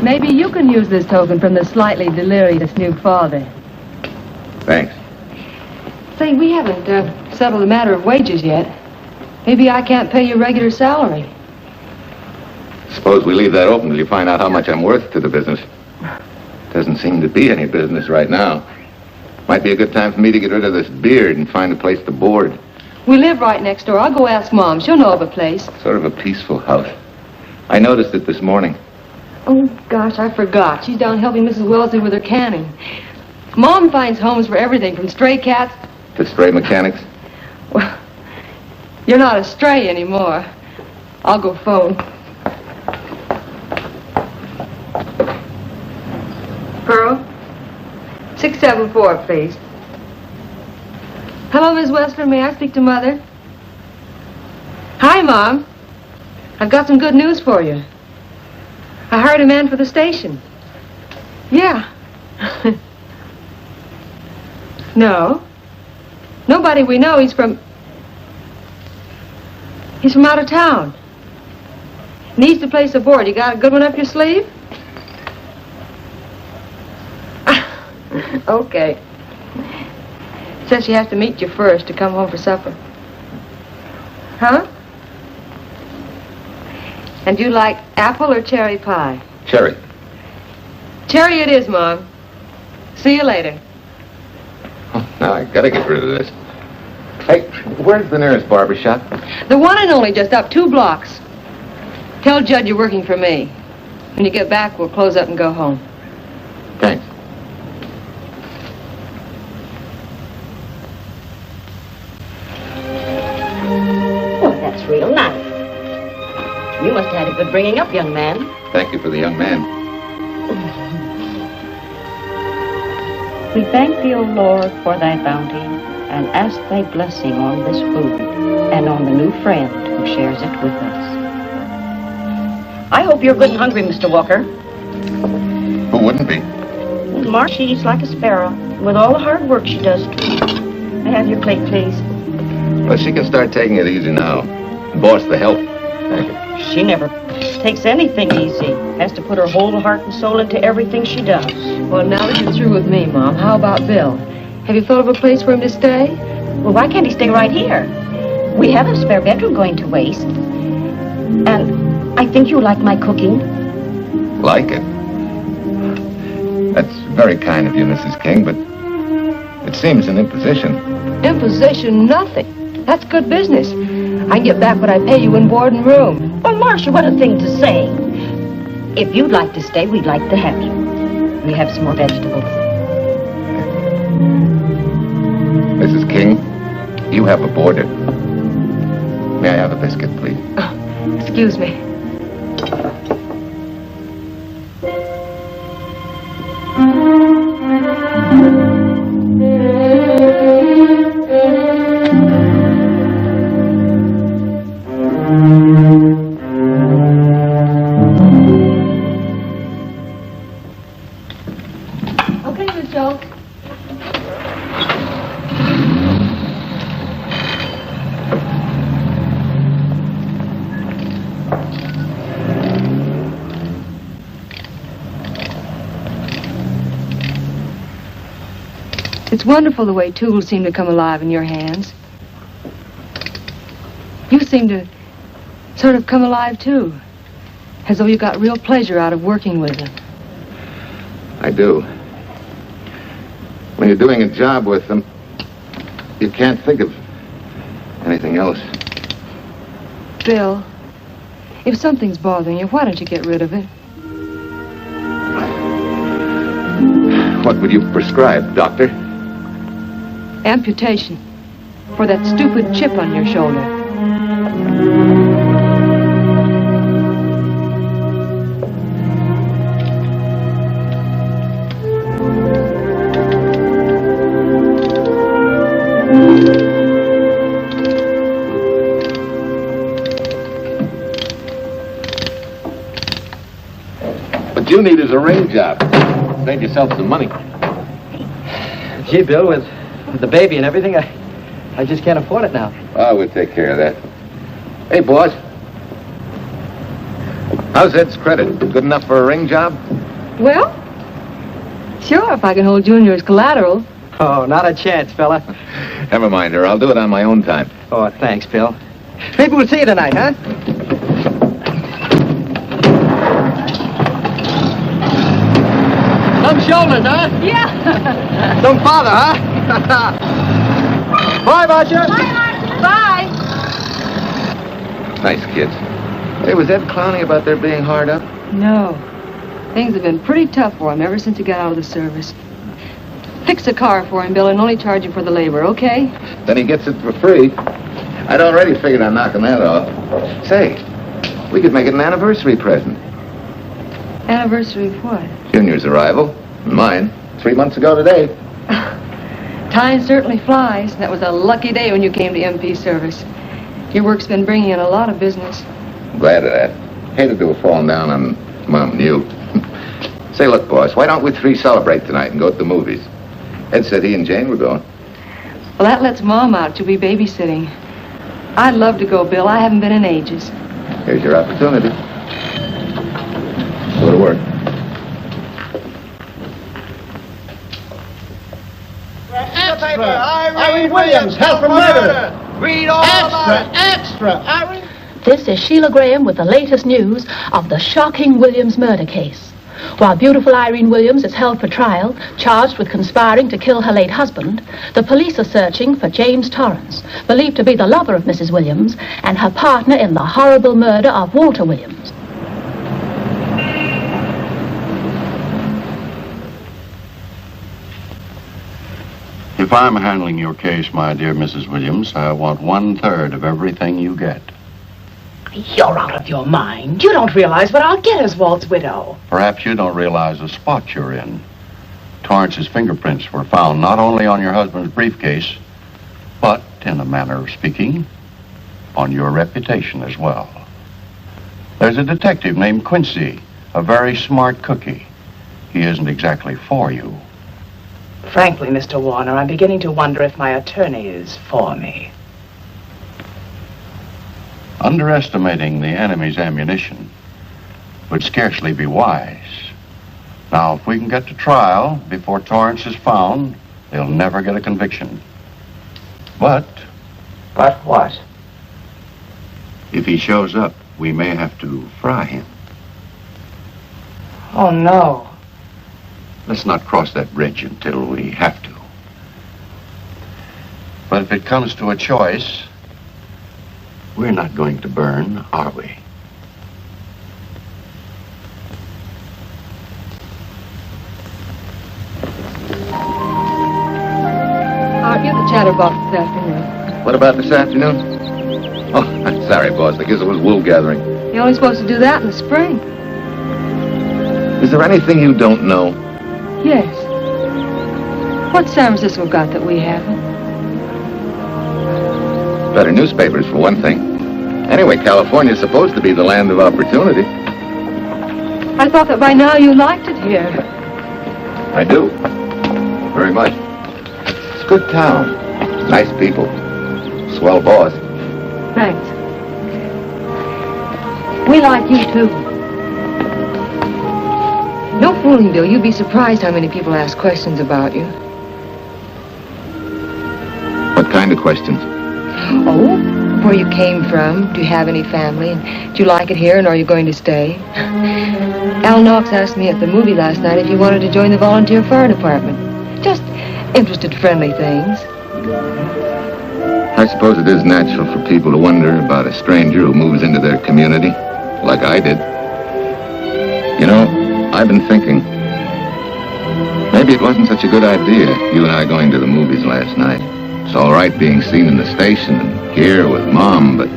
Maybe you can use this token from the slightly delirious new father. Thanks. Say, we haven't settled the matter of wages yet. Maybe I can't pay your regular salary. Suppose we leave that open till you find out how much I'm worth to the business. Doesn't seem to be any business right now. Might be a good time for me to get rid of this beard and find a place to board. We live right next door. I'll go ask Mom. She'll know of a place. Sort of a peaceful house. I noticed it this morning. Oh, gosh, I forgot. She's down helping Mrs. Wellesley with her canning. Mom finds homes for everything from stray cats To stray mechanics? Well, you're not a stray anymore. I'll go phone. Pearl, 674, please. Hello, Miss Westler. May I speak to Mother? Hi, Mom. I've got some good news for you. I hired a man for the station. Yeah. No. Nobody we know. He's from out of town. Needs to place a board. You got a good one up your sleeve? Okay. Says she has to meet you first to come home for supper. Huh? And you like apple or cherry pie? Cherry. Cherry it is, Mom. See you later. Oh, now I gotta get rid of this. Hey, where's the nearest barber shop? The one and only, just up 2 blocks. Tell Judd you're working for me. When you get back, we'll close up and go home. Thanks. Well, that's real nice. You must have had a good bringing up, young man. Thank you for the young man. We thank thee, O Lord, for thy bounty, and ask thy blessing on this food and on the new friend who shares it with us. I hope you're good and hungry, Mr. Walker. Who wouldn't be? Marsh, she's like a sparrow, with all the hard work she does. May I have your plate, please? Well, she can start taking it easy now. Boss, the help. Thank you. She never takes anything easy. Has to put her whole heart and soul into everything she does. Well, now that you're through with me, Mom, how about Bill? Have you thought of a place for him to stay? Well, why can't he stay right here? We have a spare bedroom going to waste. And I think you like my cooking. Like it? That's very kind of you, Mrs. King, but it seems an imposition. Imposition, nothing. That's good business. I get back what I pay you in board and room. Well, Marcia, what a thing to say. If you'd like to stay, we'd like to have you. We have some more vegetables. Mrs. King, you have a boarder. May I have a biscuit, please? Oh, excuse me. Okay, Miss Joe. It's wonderful the way tools seem to come alive in your hands. You seem to sort of come alive, too. As though you got real pleasure out of working with them. I do. When you're doing a job with them, you can't think of anything else. Bill, if something's bothering you, why don't you get rid of it? What would you prescribe, doctor? Amputation. For that stupid chip on your shoulder. What you need is a ring job. Save yourself some money. Gee, Bill, with the baby and everything, I just can't afford it now. Oh, we'll take care of that. Hey, boss. How's Ed's credit? Good enough for a ring job? Well, sure, if I can hold Junior as collateral. Oh, not a chance, fella. Never mind her. I'll do it on my own time. Oh, thanks, Bill. Maybe we'll see you tonight, huh? Some shoulders, huh? Yeah. Some father, huh? Bye, Marcia. Bye, Marcia. Bye. Nice kids. Hey, was Ed clowning about their being hard up? No. Things have been pretty tough for him ever since he got out of the service. Fix a car for him, Bill, and only charge him for the labor, okay? Then he gets it for free. I'd already figured on knocking that off. Say, we could make it an anniversary present. Anniversary of what? Junior's arrival. And mine. 3 months ago today. Time certainly flies. That was a lucky day when you came to MP service. Your work's been bringing in a lot of business. I'm glad of that. Hated to have fallen down on Mom and you. Say, look, boss, why don't we three celebrate tonight and go to the movies? Ed said he and Jane were going. Well, that lets Mom out. She'll be babysitting. I'd love to go, Bill. I haven't been in ages. Here's your opportunity. Go to work. Extra! Irene Williams, held for murder! Read all about it. Extra! Irene... This is Sheila Graham with the latest news of the shocking Williams murder case. While beautiful Irene Williams is held for trial, charged with conspiring to kill her late husband, the police are searching for James Torrence, believed to be the lover of Mrs. Williams and her partner in the horrible murder of Walter Williams. If I'm handling your case, my dear Mrs. Williams, I want 1/3 of everything you get. You're out of your mind. You don't realize what I'll get as Walt's widow. Perhaps you don't realize the spot you're in. Torrance's fingerprints were found not only on your husband's briefcase, But, in a manner of speaking, on your reputation as well. There's a detective named Quincy, a very smart cookie. He isn't exactly for you. Frankly, Mr. Warner, I'm beginning to wonder if my attorney is for me. Underestimating the enemy's ammunition would scarcely be wise. Now, if we can get to trial before Torrence is found, they'll never get a conviction. But what? If he shows up, we may have to fry him. Oh, no. Let's not cross that bridge until we have to. But if it comes to a choice, we're not going to burn, are we? Art, you're the chatterbox this afternoon. What about this afternoon? Oh, I'm sorry, boss. I guess it was wool gathering. You're only supposed to do that in the spring. Is there anything you don't know? Yes. What's San Francisco got that we haven't? Better newspapers, for one thing. Anyway, California's supposed to be the land of opportunity. I thought that by now you liked it here. I do. Very much. It's a good town. Nice people. Swell boss. Thanks. We like you, too. No fooling, Bill. You'd be surprised how many people ask questions about you. What kind of questions? Oh, where you came from, do you have any family, and do you like it here, and are you going to stay? Al Knox asked me at the movie last night if you wanted to join the volunteer fire department. Just interested, friendly things. I suppose it is natural for people to wonder about a stranger who moves into their community, like I did. You know, I've been thinking, maybe it wasn't such a good idea, you and I going to the movies last night. It's all right being seen in the station and here with Mom, but...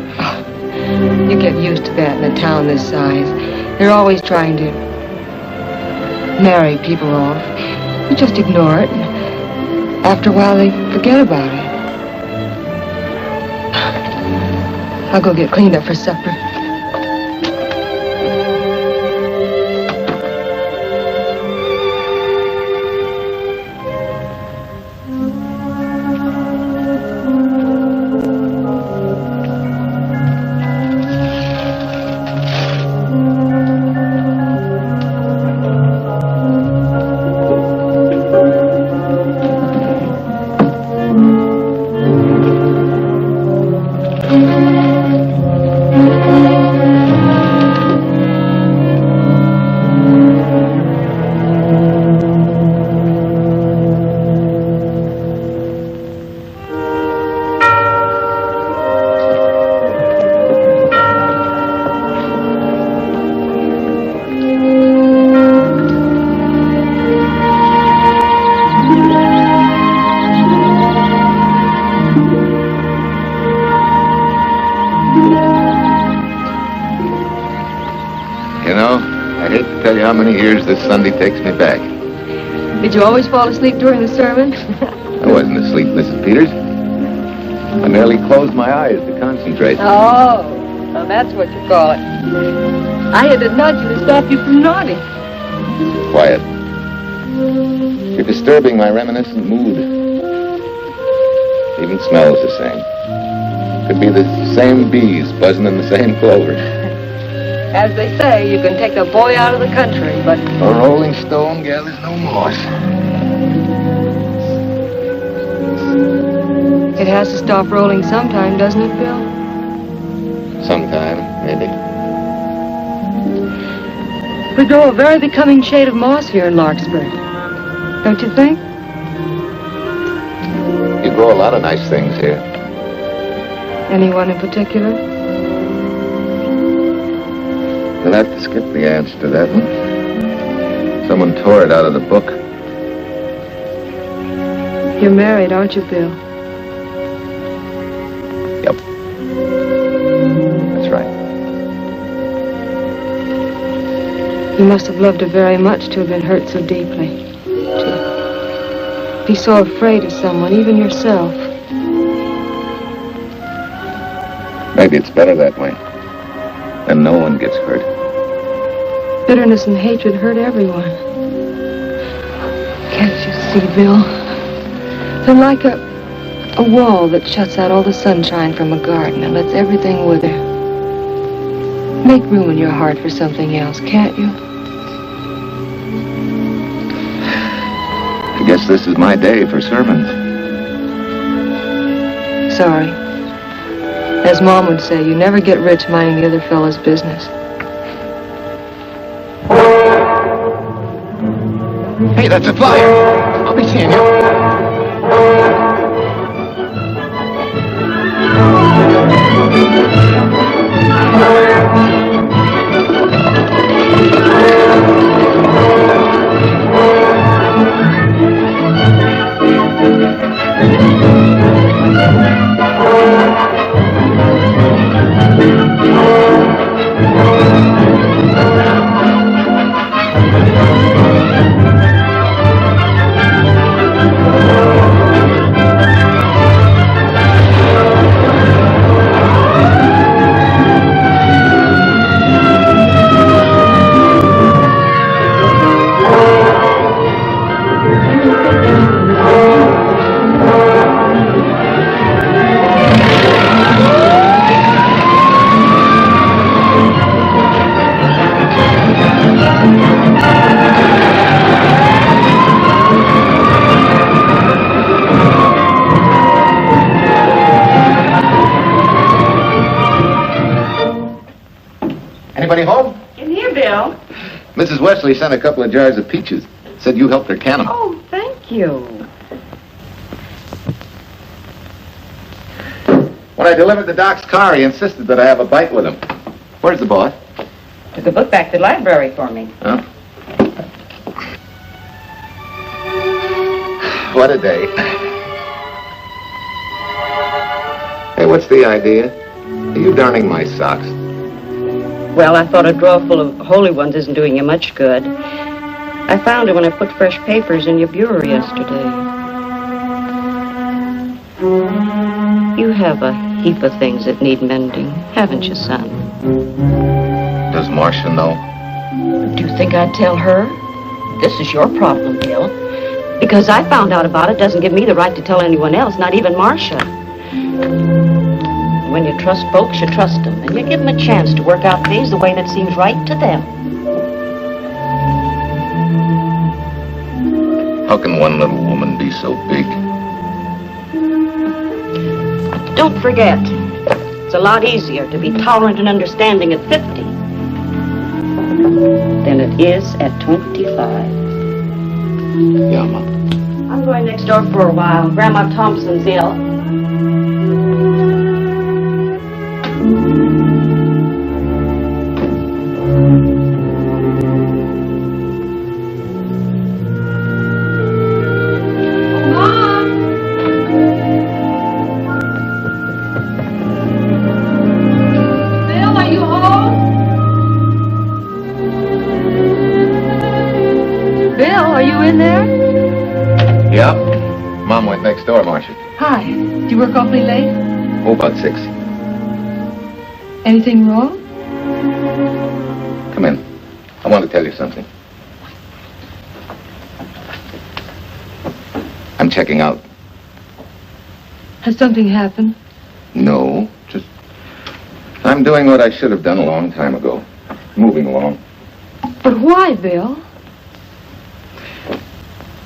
You get used to that in a town this size. They're always trying to marry people off. You just ignore it, and after a while they forget about it. I'll go get cleaned up for supper. How many years this Sunday takes me back. Did you always fall asleep during the sermon? I wasn't asleep, Mrs. Peters. I merely closed my eyes to concentrate. Oh, well, that's what you call it. I had to nudge you to stop you from nodding. Quiet. You're disturbing my reminiscent mood. Even smells the same. Could be the same bees buzzing in the same clover. As they say, you can take a boy out of the country, but... A rolling stone gathers no moss. It has to stop rolling sometime, doesn't it, Bill? Sometime, maybe. We grow a very becoming shade of moss here in Larkspur. Don't you think? You grow a lot of nice things here. Anyone in particular? You'll have to skip the answer to that one. Someone tore it out of the book. You're married, aren't you, Bill? Yep. That's right. You must have loved her very much to have been hurt so deeply. To be so afraid of someone, even yourself. Maybe it's better that way. Then no one gets hurt. Bitterness and hatred hurt everyone. Can't you see, Bill? They're like a wall that shuts out all the sunshine from a garden and lets everything wither. Make room in your heart for something else, can't you? I guess this is my day for sermons. Sorry. As Mom would say, you never get rich minding the other fellow's business. Hey, that's a flyer. I'll be seeing you. Anybody home? In here, Bill. Mrs. Wesley sent a couple of jars of peaches. Said you helped her can them. Oh, thank you. When I delivered the doc's car, he insisted that I have a bite with him. Where's the boss? Took a book back to the library for me. Huh? What a day. Hey, what's the idea? Are you darning my socks? Well, I thought a drawer full of holy ones isn't doing you much good. I found it when I put fresh papers in your bureau yesterday. You have a heap of things that need mending, haven't you, son? Does Marcia know? Do you think I'd tell her? This is your problem, Bill. Because I found out about it doesn't give me the right to tell anyone else, not even Marcia. When you trust folks, you trust them, and you give them a chance to work out things the way that seems right to them. How can one little woman be so big? Don't forget, it's a lot easier to be tolerant and understanding at 50 than it is at 25. Yeah, Mom. I'm going next door for a while. Grandma Thompson's ill. Mom went next door, Marcia. Hi. Do you work awfully late? Oh, about 6. Anything wrong? Come in. I want to tell you something. I'm checking out. Has something happened? No, just... I'm doing what I should have done a long time ago. Moving along. But why, Bill?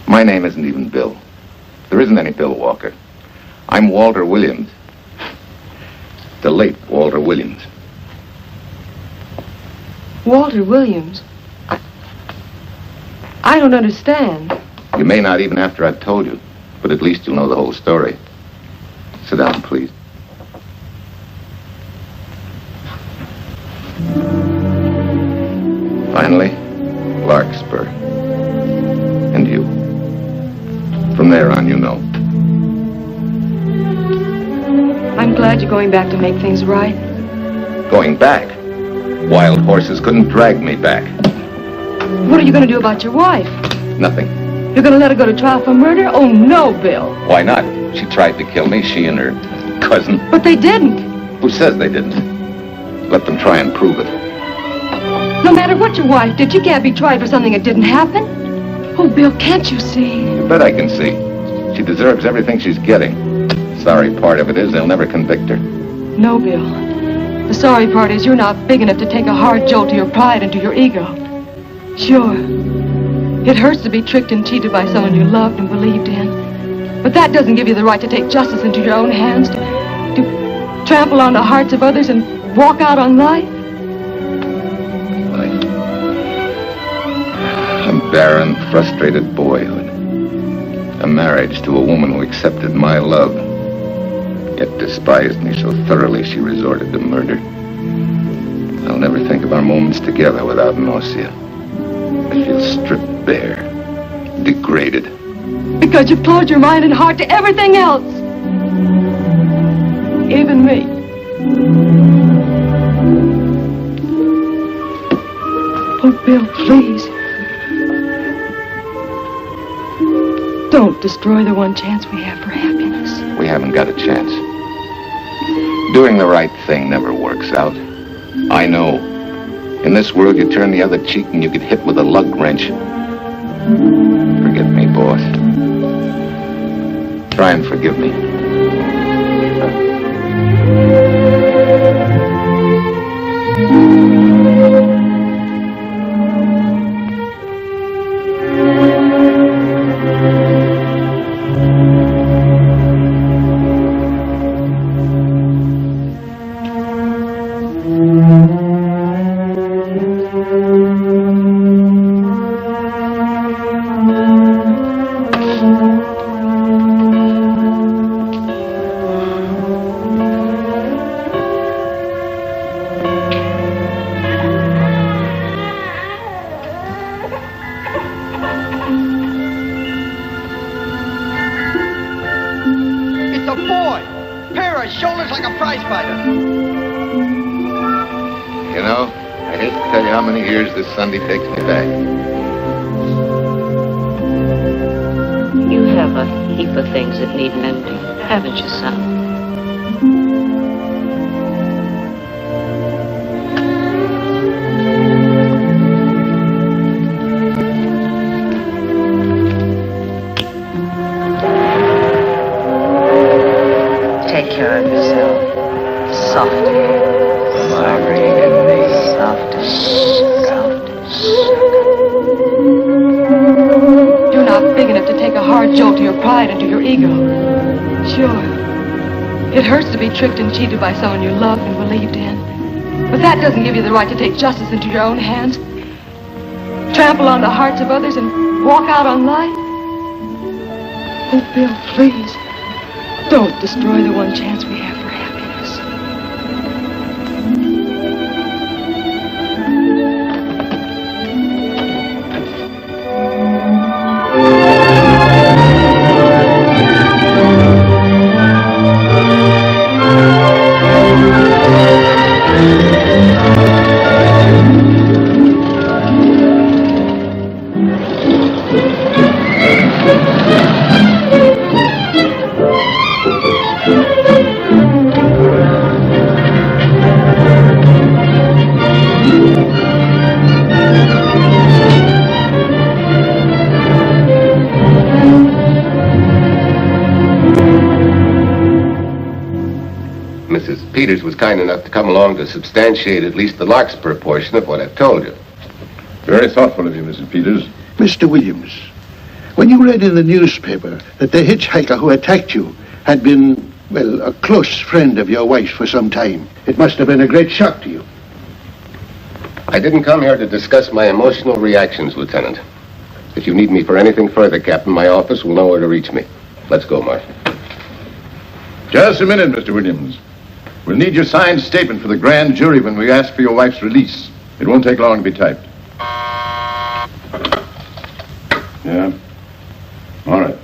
My name isn't even Bill. There isn't any Bill Walker. I'm Walter Williams. The late Walter Williams. Walter Williams? I don't understand. You may not even after I've told you, but at least you'll know the whole story. Sit down, please. Finally, Larkspur. And you. From there on, you know. I'm glad you're going back to make things right. Going back? Wild horses couldn't drag me back. What are you going to do about your wife? Nothing. You're going to let her go to trial for murder? Oh, no, Bill. Why not? She tried to kill me, she and her cousin. But they didn't. Who says they didn't? Let them try and prove it. No matter what your wife did, you can't be tried for something that didn't happen. Oh, Bill, can't you see? You bet I can see. She deserves everything she's getting. Sorry part of it is they'll never convict her. No, Bill. The sorry part is you're not big enough to take a hard jolt to your pride and to your ego. Sure, it hurts to be tricked and cheated by someone you loved and believed in. But that doesn't give you the right to take justice into your own hands, to trample on the hearts of others and walk out on life. A barren, frustrated boyhood. A marriage to a woman who accepted my love, yet despised me so thoroughly she resorted to murder. I'll never think of our moments together without nausea. I feel stripped bare, degraded. Because you've closed your mind and heart to everything else. Even me. Oh, Bill, please. Don't destroy the one chance we have for happiness. We haven't got a chance. Doing the right thing never works out. I know. In this world, you turn the other cheek and you get hit with a lug wrench. Forget me, boss. Try and forgive me. Sunday takes me back. You have a heap of things that need mending, haven't you, son? Take care of yourself. Softly. Sorry. Softly. You're not big enough to take a hard jolt to your pride and to your ego. Sure, it hurts to be tricked and cheated by someone you loved and believed in. But that doesn't give you the right to take justice into your own hands, trample on the hearts of others and walk out on life. Oh, Bill, please, don't destroy the one chance we have for happiness. Peters was kind enough to come along to substantiate at least the Larkspur portion of what I've told you. Very thoughtful of you, Mrs. Peters. Mr. Williams, when you read in the newspaper that the hitchhiker who attacked you had been, well, a close friend of your wife's for some time, it must have been a great shock to you. I didn't come here to discuss my emotional reactions, Lieutenant. If you need me for anything further, Captain, my office will know where to reach me. Let's go, Marshal. Just a minute, Mr. Williams. We'll need your signed statement for the grand jury when we ask for your wife's release. It won't take long to be typed. Yeah? All right.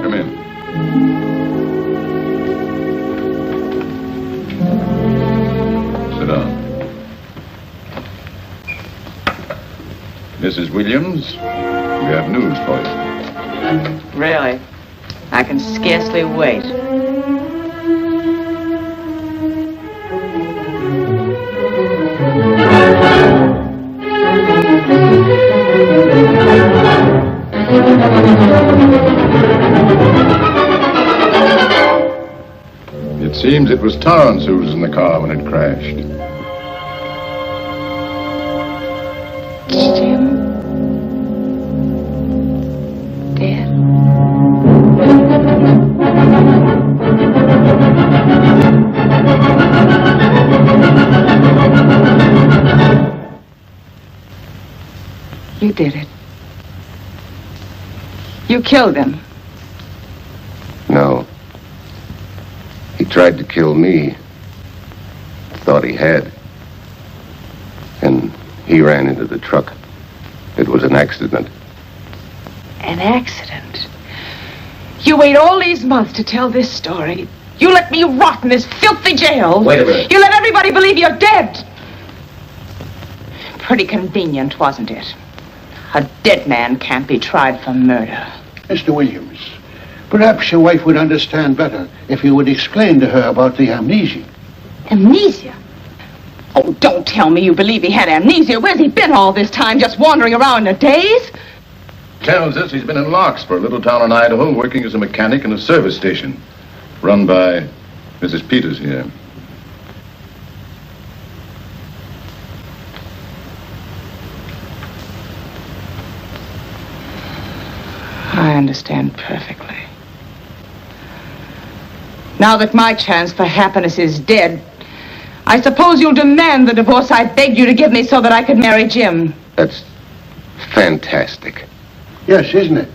Come in. Sit down. Mrs. Williams, we have news for you. Really? I can scarcely wait. It seems it was Torrence who was in the car when it crashed. Jim? Dead? You did it. You killed him. No. He tried to kill me. Thought he had. And he ran into the truck. It was an accident. An accident? You wait all these months to tell this story. You let me rot in this filthy jail. Wait a minute. You let everybody believe you're dead. Pretty convenient, wasn't it? A dead man can't be tried for murder. Mr. Williams, perhaps your wife would understand better if you would explain to her about the amnesia. Amnesia? Oh, don't tell me you believe he had amnesia. Where's he been all this time, just wandering around in a daze? Tells us he's been in Larkspur, a little town in Idaho, working as a mechanic in a service station, run by Mrs. Peters here. I understand perfectly. Now that my chance for happiness is dead, I suppose you'll demand the divorce I begged you to give me so that I could marry Jim. That's fantastic. Yes, isn't it?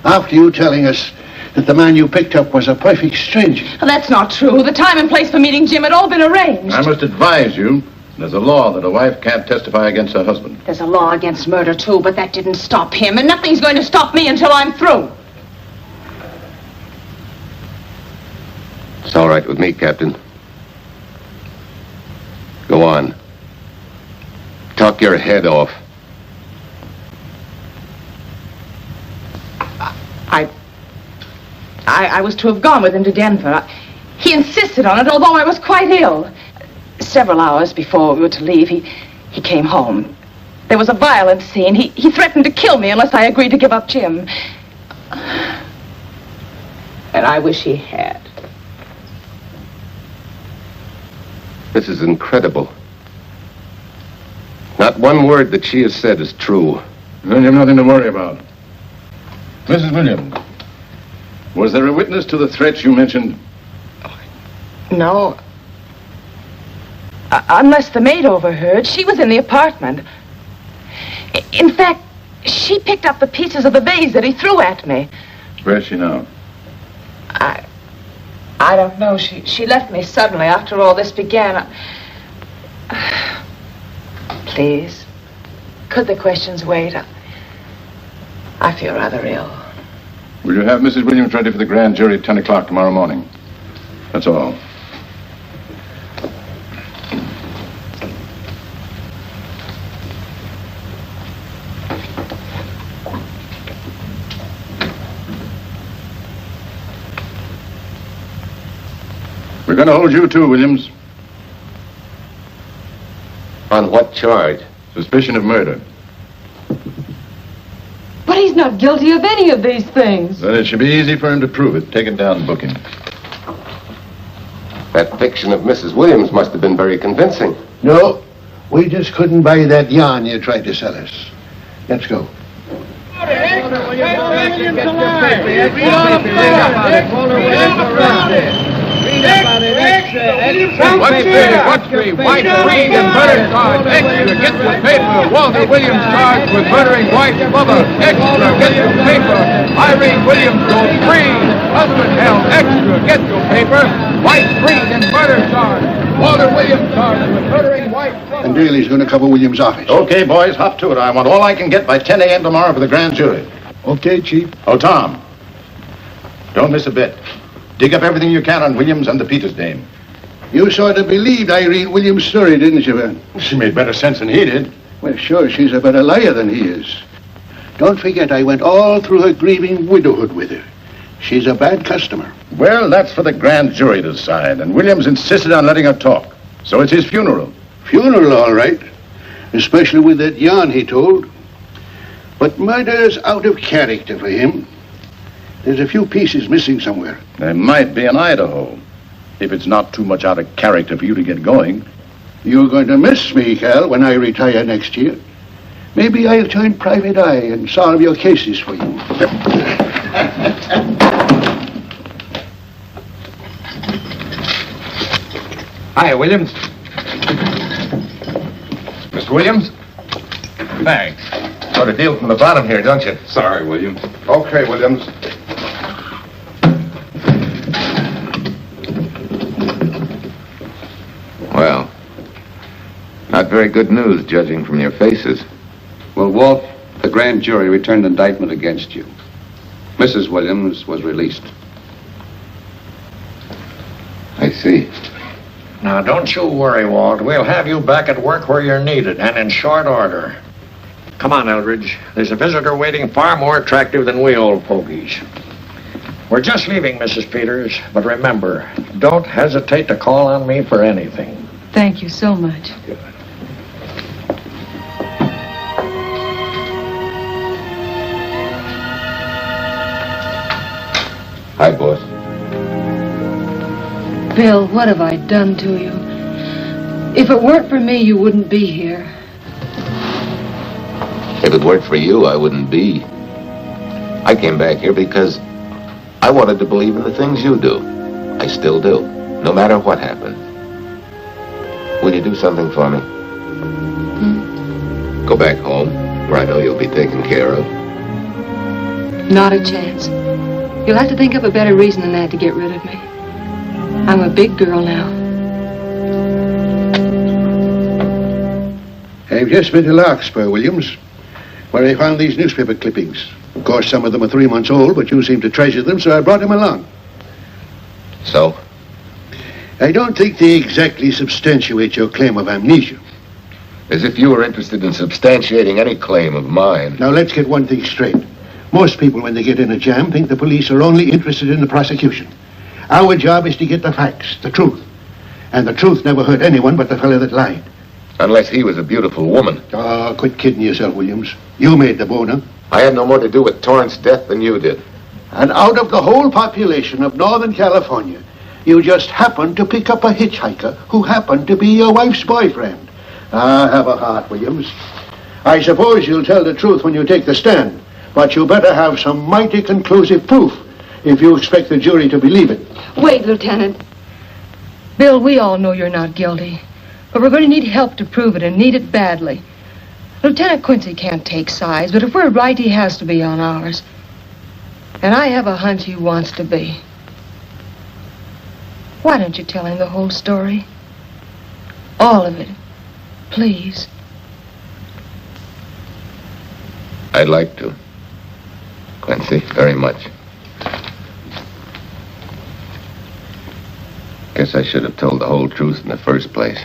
After you telling us that the man you picked up was a perfect stranger. Well, that's not true. The time and place for meeting Jim had all been arranged. I must advise you, there's a law that a wife can't testify against her husband. There's a law against murder, too, but that didn't stop him, and nothing's going to stop me until I'm through. It's all right with me, Captain. Go on. Talk your head off. I was to have gone with him to Denver. He insisted on it, although I was quite ill. Several hours before we were to leave, he came home. There was a violent scene. He threatened to kill me unless I agreed to give up Jim. And I wish he had. This is incredible. Not one word that she has said is true. Then you have nothing to worry about. Mrs. Williams, was there a witness to the threats you mentioned? No. Unless the maid overheard. She was in the apartment. In fact, she picked up the pieces of the vase that he threw at me. Where's she now? I don't know. She left me suddenly after all this began. Please, could the questions wait? I feel rather ill. Will you have Mrs. Williams ready for the grand jury at 10 o'clock tomorrow morning? That's all. We're going to hold you too, Williams. On what charge? Suspicion of murder. But he's not guilty of any of these things. Then it should be easy for him to prove it. Take it down and book him. That fiction of Mrs. Williams must have been very convincing. No, we just couldn't buy that yarn you tried to sell us. Let's go. What's the white freed and murder charge? Extra, get your paper. Walter Williams charged with murdering wife's mother. Extra, get your paper. Irene Williams goes free. Husband held. Extra, get your paper. White freed and murder charge. Walter Williams charged with murdering wife's mother. And Daly's going to cover Williams' office. Okay, boys, hop to it. I want all I can get by 10 a.m. tomorrow for the grand jury. Okay, Chief. Oh, Tom, don't miss a bit. Dig up everything you can on Williams and the Peters dame. You sort of believed Irene Williams' story, didn't you, Ben? She made better sense than he did. Well, sure, she's a better liar than he is. Don't forget, I went all through her grieving widowhood with her. She's a bad customer. Well, that's for the grand jury to decide, and Williams insisted on letting her talk. So it's his funeral. Funeral, all right. Especially with that yarn he told. But murder's out of character for him. There's a few pieces missing somewhere. There might be in Idaho, if it's not too much out of character for you to get going. You're going to miss me, Cal, when I retire next year. Maybe I'll join Private Eye and solve your cases for you. Hi, Williams. Mr. Williams? Thanks. Got a deal from the bottom here, don't you? Sorry, Williams. Okay, Williams. Well, not very good news, judging from your faces. Well, Walt, the grand jury returned indictment against you. Mrs. Williams was released. I see. Now, don't you worry, Walt. We'll have you back at work where you're needed, and in short order. Come on, Eldridge. There's a visitor waiting far more attractive than we old fogies. We're just leaving, Mrs. Peters, but remember, don't hesitate to call on me for anything. Thank you so much. Hi, boss. Bill, what have I done to you? If it weren't for me, you wouldn't be here. If it weren't for you, I wouldn't be. I came back here because I wanted to believe in the things you do. I still do, no matter what happened. Will you do something for me? Go back home, where I know you'll be taken care of. Not a chance. You'll have to think up a better reason than that to get rid of me. I'm a big girl now. I've just been to Larkspur, Williams, where I found these newspaper clippings. Of course, some of them are 3 months old, but you seem to treasure them, so I brought them along. So? I don't think they exactly substantiate your claim of amnesia. As if you were interested in substantiating any claim of mine. Now, let's get one thing straight. Most people, when they get in a jam, think the police are only interested in the prosecution. Our job is to get the facts, the truth. And the truth never hurt anyone but the fellow that lied. Unless he was a beautiful woman. Oh, quit kidding yourself, Williams. You made the boner. I had no more to do with Torrance's death than you did. And out of the whole population of Northern California, you just happened to pick up a hitchhiker who happened to be your wife's boyfriend. Ah, have a heart, Williams. I suppose you'll tell the truth when you take the stand, but you better have some mighty conclusive proof if you expect the jury to believe it. Wait, Lieutenant. Bill, we all know you're not guilty, but we're going to need help to prove it, and need it badly. Lieutenant Quincy can't take sides, but if we're right, he has to be on ours. And I have a hunch he wants to be. Why don't you tell him the whole story? All of it. Please. I'd like to. Quincy, very much. Guess I should have told the whole truth in the first place.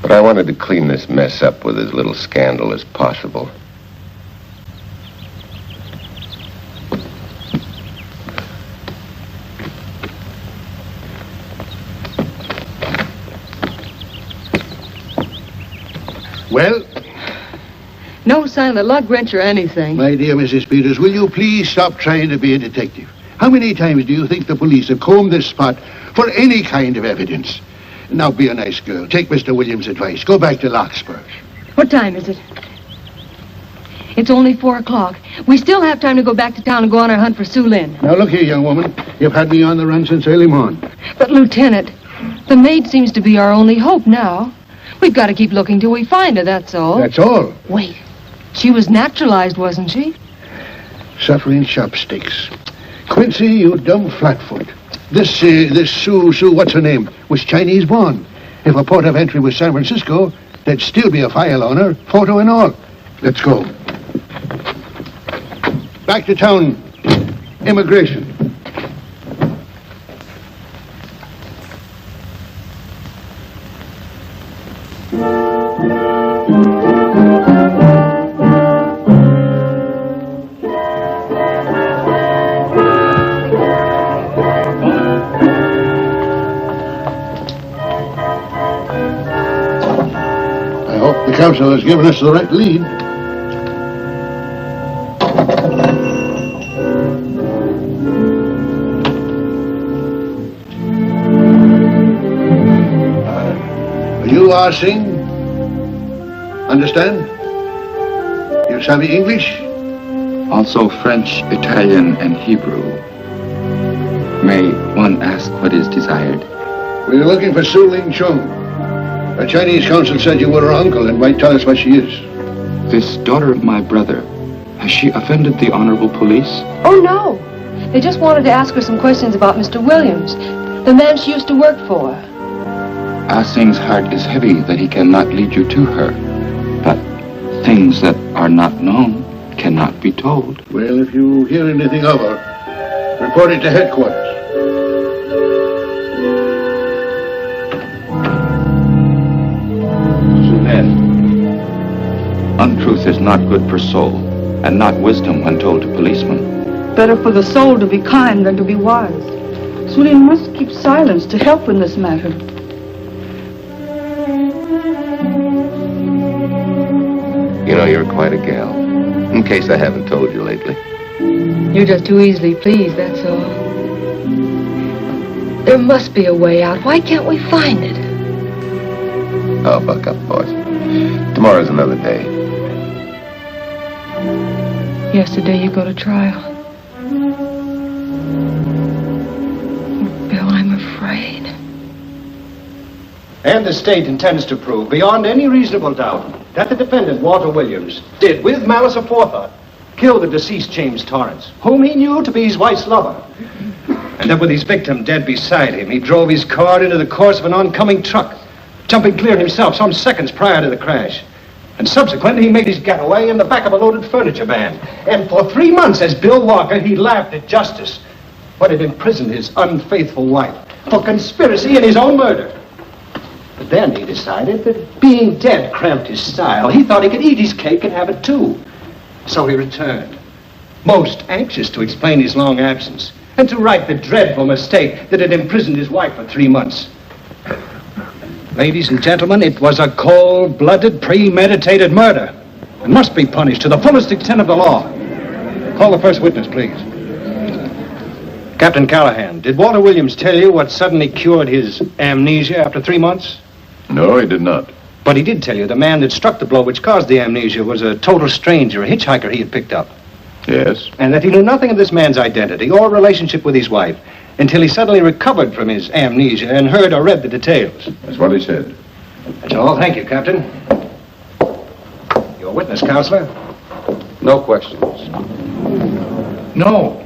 But I wanted to clean this mess up with as little scandal as possible. Well? No sign of the lug wrench or anything. My dear Mrs. Peters, will you please stop trying to be a detective? How many times do you think the police have combed this spot for any kind of evidence? Now, be a nice girl. Take Mr. Williams' advice. Go back to Larkspur. What time is it? It's only 4 o'clock. We still have time to go back to town and go on our hunt for Sue Lynn. Now, look here, young woman. You've had me on the run since early morn. But, Lieutenant, the maid seems to be our only hope now. We've got to keep looking till we find her, that's all. That's all? Wait. She was naturalized, wasn't she? Suffering chopsticks. Quincy, you dumb flatfoot. This Sue, what's her name, was Chinese born. If her port of entry was San Francisco, there'd still be a file on her, photo and all. Let's go. Back to town. Immigration. counsel has given us the right lead. You are sing? Understand? You savvy English? Also French, Italian, and Hebrew. May one ask what is desired? We're looking for Su Ling Chung. The Chinese consul said you were her uncle and might tell us what she is. This daughter of my brother, has she offended the honorable police? Oh, no. They just wanted to ask her some questions about Mr. Williams, the man she used to work for. Ah Sing's heart is heavy that he cannot lead you to her. But things that are not known cannot be told. Well, if you hear anything of her, report it to headquarters. Untruth is not good for soul, and not wisdom when told to policemen. Better for the soul to be kind than to be wise. Sulin must keep silence to help in this matter. You know, you're quite a gal. In case I haven't told you lately. You're just too easily pleased, that's all. There must be a way out. Why can't we find it? Oh, buck up, boys. Tomorrow's another day. Yesterday you go to trial. Bill, I'm afraid. And the state intends to prove, beyond any reasonable doubt, that the defendant, Walter Williams, did, with malice aforethought, kill the deceased James Torrance, whom he knew to be his wife's lover. And that with his victim dead beside him, he drove his car into the course of an oncoming truck, jumping clear himself some seconds prior to the crash. And subsequently, he made his getaway in the back of a loaded furniture van. And for 3 months, as Bill Walker, he laughed at justice, but had imprisoned his unfaithful wife for conspiracy in his own murder. But then he decided that being dead cramped his style. He thought he could eat his cake and have it too. So he returned, most anxious to explain his long absence and to right the dreadful mistake that had imprisoned his wife for 3 months. Ladies and gentlemen, it was a cold-blooded, premeditated murder and must be punished to the fullest extent of the law. Call the first witness, please. Captain Callahan, did Walter Williams tell you what suddenly cured his amnesia after 3 months? No, he did not. But he did tell you the man that struck the blow which caused the amnesia was a total stranger, a hitchhiker he had picked up. Yes. And that he knew nothing of this man's identity or relationship with his wife until he suddenly recovered from his amnesia and heard or read the details. That's what he said. That's all. Thank you, Captain. Your witness, Counselor. No questions. No.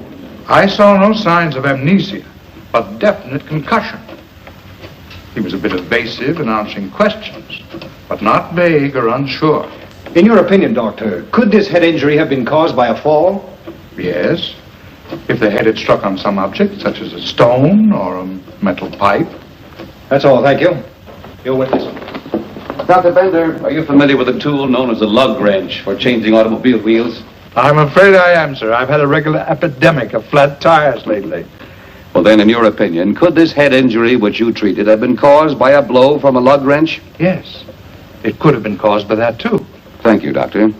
I saw no signs of amnesia, but definite concussion. He was a bit evasive in answering questions, but not vague or unsure. In your opinion, Doctor, could this head injury have been caused by a fall? Yes. If the head had struck on some object, such as a stone or a metal pipe. That's all, thank you. Your witness. Dr. Bender, are you familiar with a tool known as a lug wrench for changing automobile wheels? I'm afraid I am, sir. I've had a regular epidemic of flat tires lately. Well, then, in your opinion, could this head injury which you treated have been caused by a blow from a lug wrench? Yes. It could have been caused by that, too. Thank you, Doctor.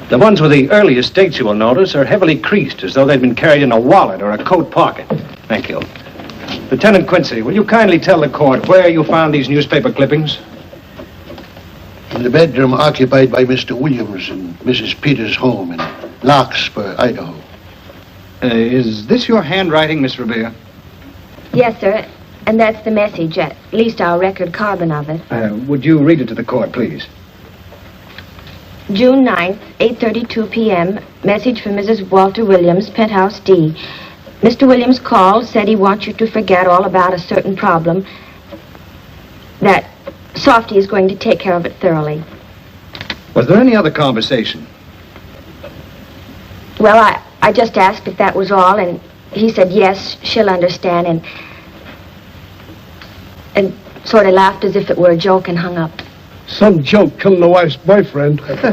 The ones with the earliest dates, you will notice, are heavily creased, as though they'd been carried in a wallet or a coat pocket. Thank you. Lieutenant Quincy, will you kindly tell the court where you found these newspaper clippings? In the bedroom occupied by Mr. Williams and Mrs. Peters' home in Larkspur, Idaho. Is this your handwriting, Miss Revere? Yes, sir. And that's the message, at least our record carbon of it. Would you read it to the court, please? June 9th, 8:32 p.m. Message from Mrs. Walter Williams, Penthouse D. Mr. Williams called, said he wants you to forget all about a certain problem, that Softy is going to take care of it thoroughly. Was there any other conversation? Well, I just asked if that was all, and he said yes, she'll understand, and sort of laughed as if it were a joke and hung up. Some joke killing the wife's boyfriend. That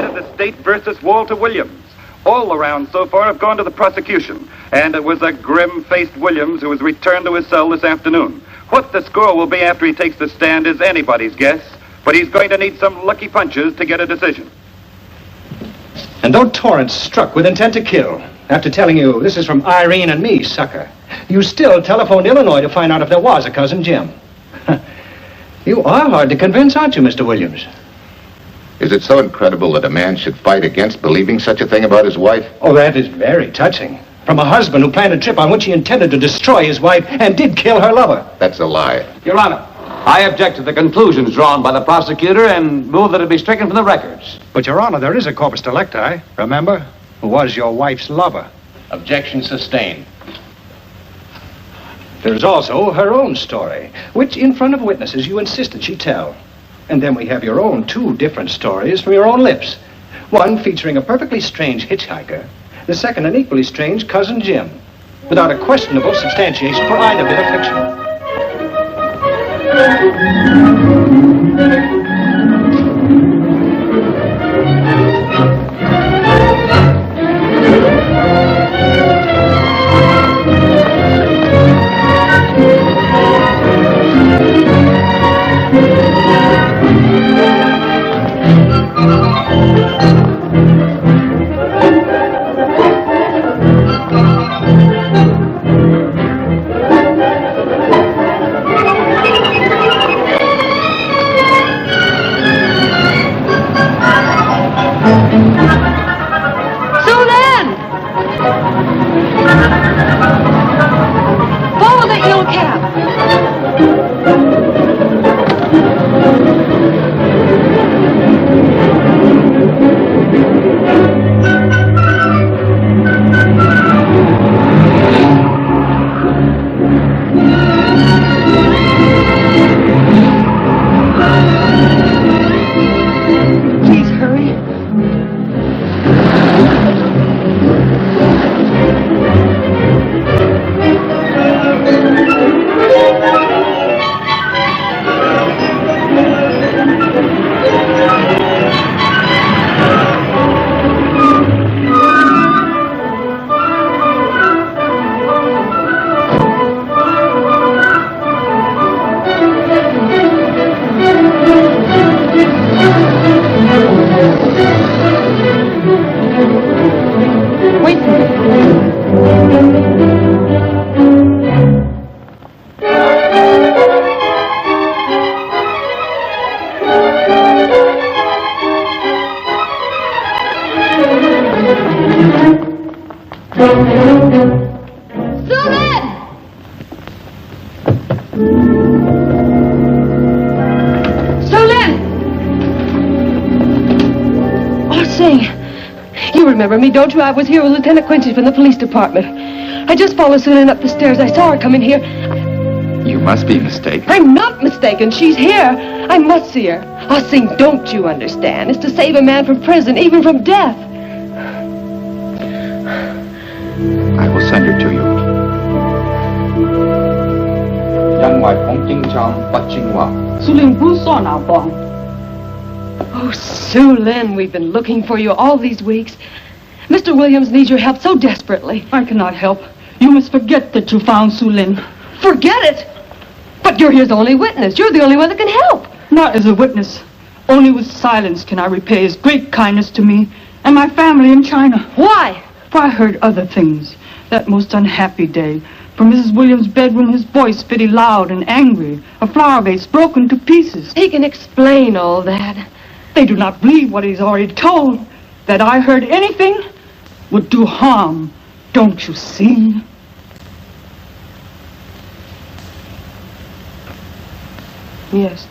is the state versus Walter Williams. All the rounds so far have gone to the prosecution, And it was a grim-faced Williams who was returned to his cell this afternoon. What the score will be after he takes the stand is anybody's guess, but he's going to need some lucky punches to get a decision. And though Torrence struck with intent to kill, after telling you this is from Irene and me, sucker, you still telephoned Illinois to find out if there was a cousin Jim. You are hard to convince, aren't you, Mr. Williams? Is it so incredible that a man should fight against believing such a thing about his wife? Oh, that is very touching. From a husband who planned a trip on which he intended to destroy his wife and did kill her lover. That's a lie. Your Honor, I object to the conclusions drawn by the prosecutor and move that it be stricken from the records. But, Your Honor, there is a corpus delicti, remember, who was your wife's lover. Objection sustained. There's also her own story, which in front of witnesses you insisted she tell. And then we have your own two different stories from your own lips. One featuring a perfectly strange hitchhiker, the second an equally strange cousin Jim, without a questionable substantiation for either bit of fiction. Remember me, don't you? I was here with Lieutenant Quincy from the police department. I just followed Susan up the stairs. I saw her coming here. You must be mistaken. I'm not mistaken. She's here. I must see her. Our thing, don't you understand, is to save a man from prison, even from death. I will send her to you. Oh, Sue Lynn, we've been looking for you all these weeks. Mr. Williams needs your help so desperately. I cannot help. You must forget that you found Sue Lynn. Forget it? But you're his only witness. You're the only one that can help. Not as a witness. Only with silence can I repay his great kindness to me and my family in China. Why? For I heard other things. That most unhappy day. From Mrs. Williams' bedroom, his voice very loud and angry. A flower vase broken to pieces. He can explain all that. They do not believe what he's already told. That I heard anything would do harm. Don't you see? Yes.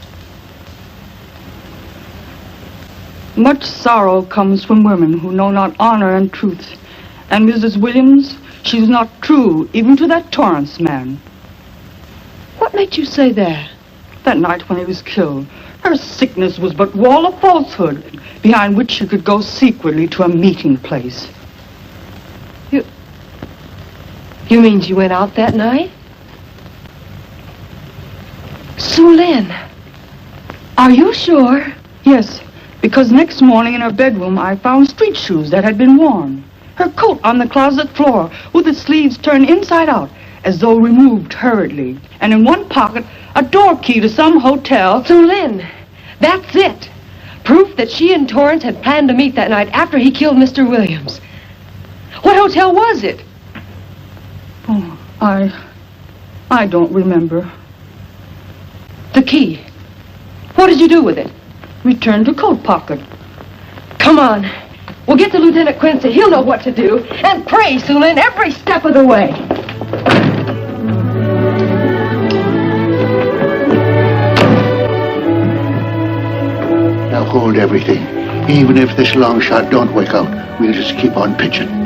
Much sorrow comes from women who know not honor and truth. And Mrs. Williams, she's not true even to that Torrence man. What made you say that? That night when he was killed. Her sickness was but wall of falsehood, behind which she could go secretly to a meeting place. You mean she went out that night? Sue Lynn, are you sure? Yes, because next morning in her bedroom I found street shoes that had been worn. Her coat on the closet floor, with its sleeves turned inside out, as though removed hurriedly. And in one pocket, a door key to some hotel. So, Lynn, that's it. Proof that she and Torrance had planned to meet that night after he killed Mr. Williams. What hotel was it? Oh, I don't remember. The key. What did you do with it? Returned to coat pocket. Come on. We'll get to Lieutenant Quincy. He'll know what to do. And pray, Sulin, every step of the way. Now hold everything. Even if this long shot don't work out, we'll just keep on pitching.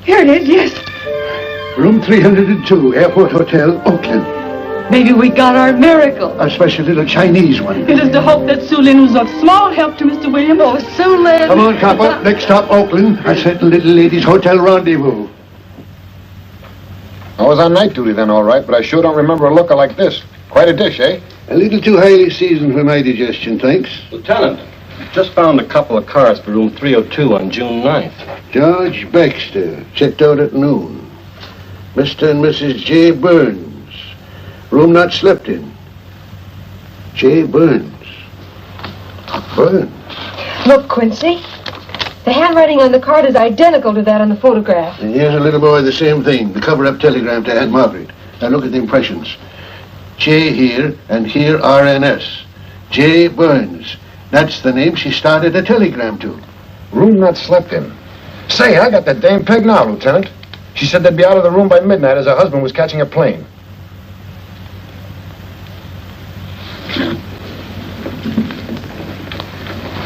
Here it is, yes. Room 302, Airport Hotel, Oakland. Maybe we got our miracle. A special little Chinese one. It is to hope that Sulin was of small help to Mr. Williams. Oh, Sulin. Come on, copper. Next stop, Oakland. I set the little lady's hotel rendezvous. I was on night duty then, all right, but I sure don't remember a looker like this. Quite a dish, eh? A little too highly seasoned for my digestion, thanks. Lieutenant, just found a couple of cars for room 302 on June 9th. George Baxter, checked out at noon. Mr. and Mrs. J. Burns. Room not slept in. J. Burns. Burns. Look, Quincy. The handwriting on the card is identical to that on the photograph. And here's a little boy, the same thing. The cover-up telegram to Aunt Margaret. Now look at the impressions. J here, and here RNS. J. Burns. That's the name she started a telegram to. Room not slept in. Say, I got that dame pegged now, Lieutenant. She said they'd be out of the room by midnight as her husband was catching a plane.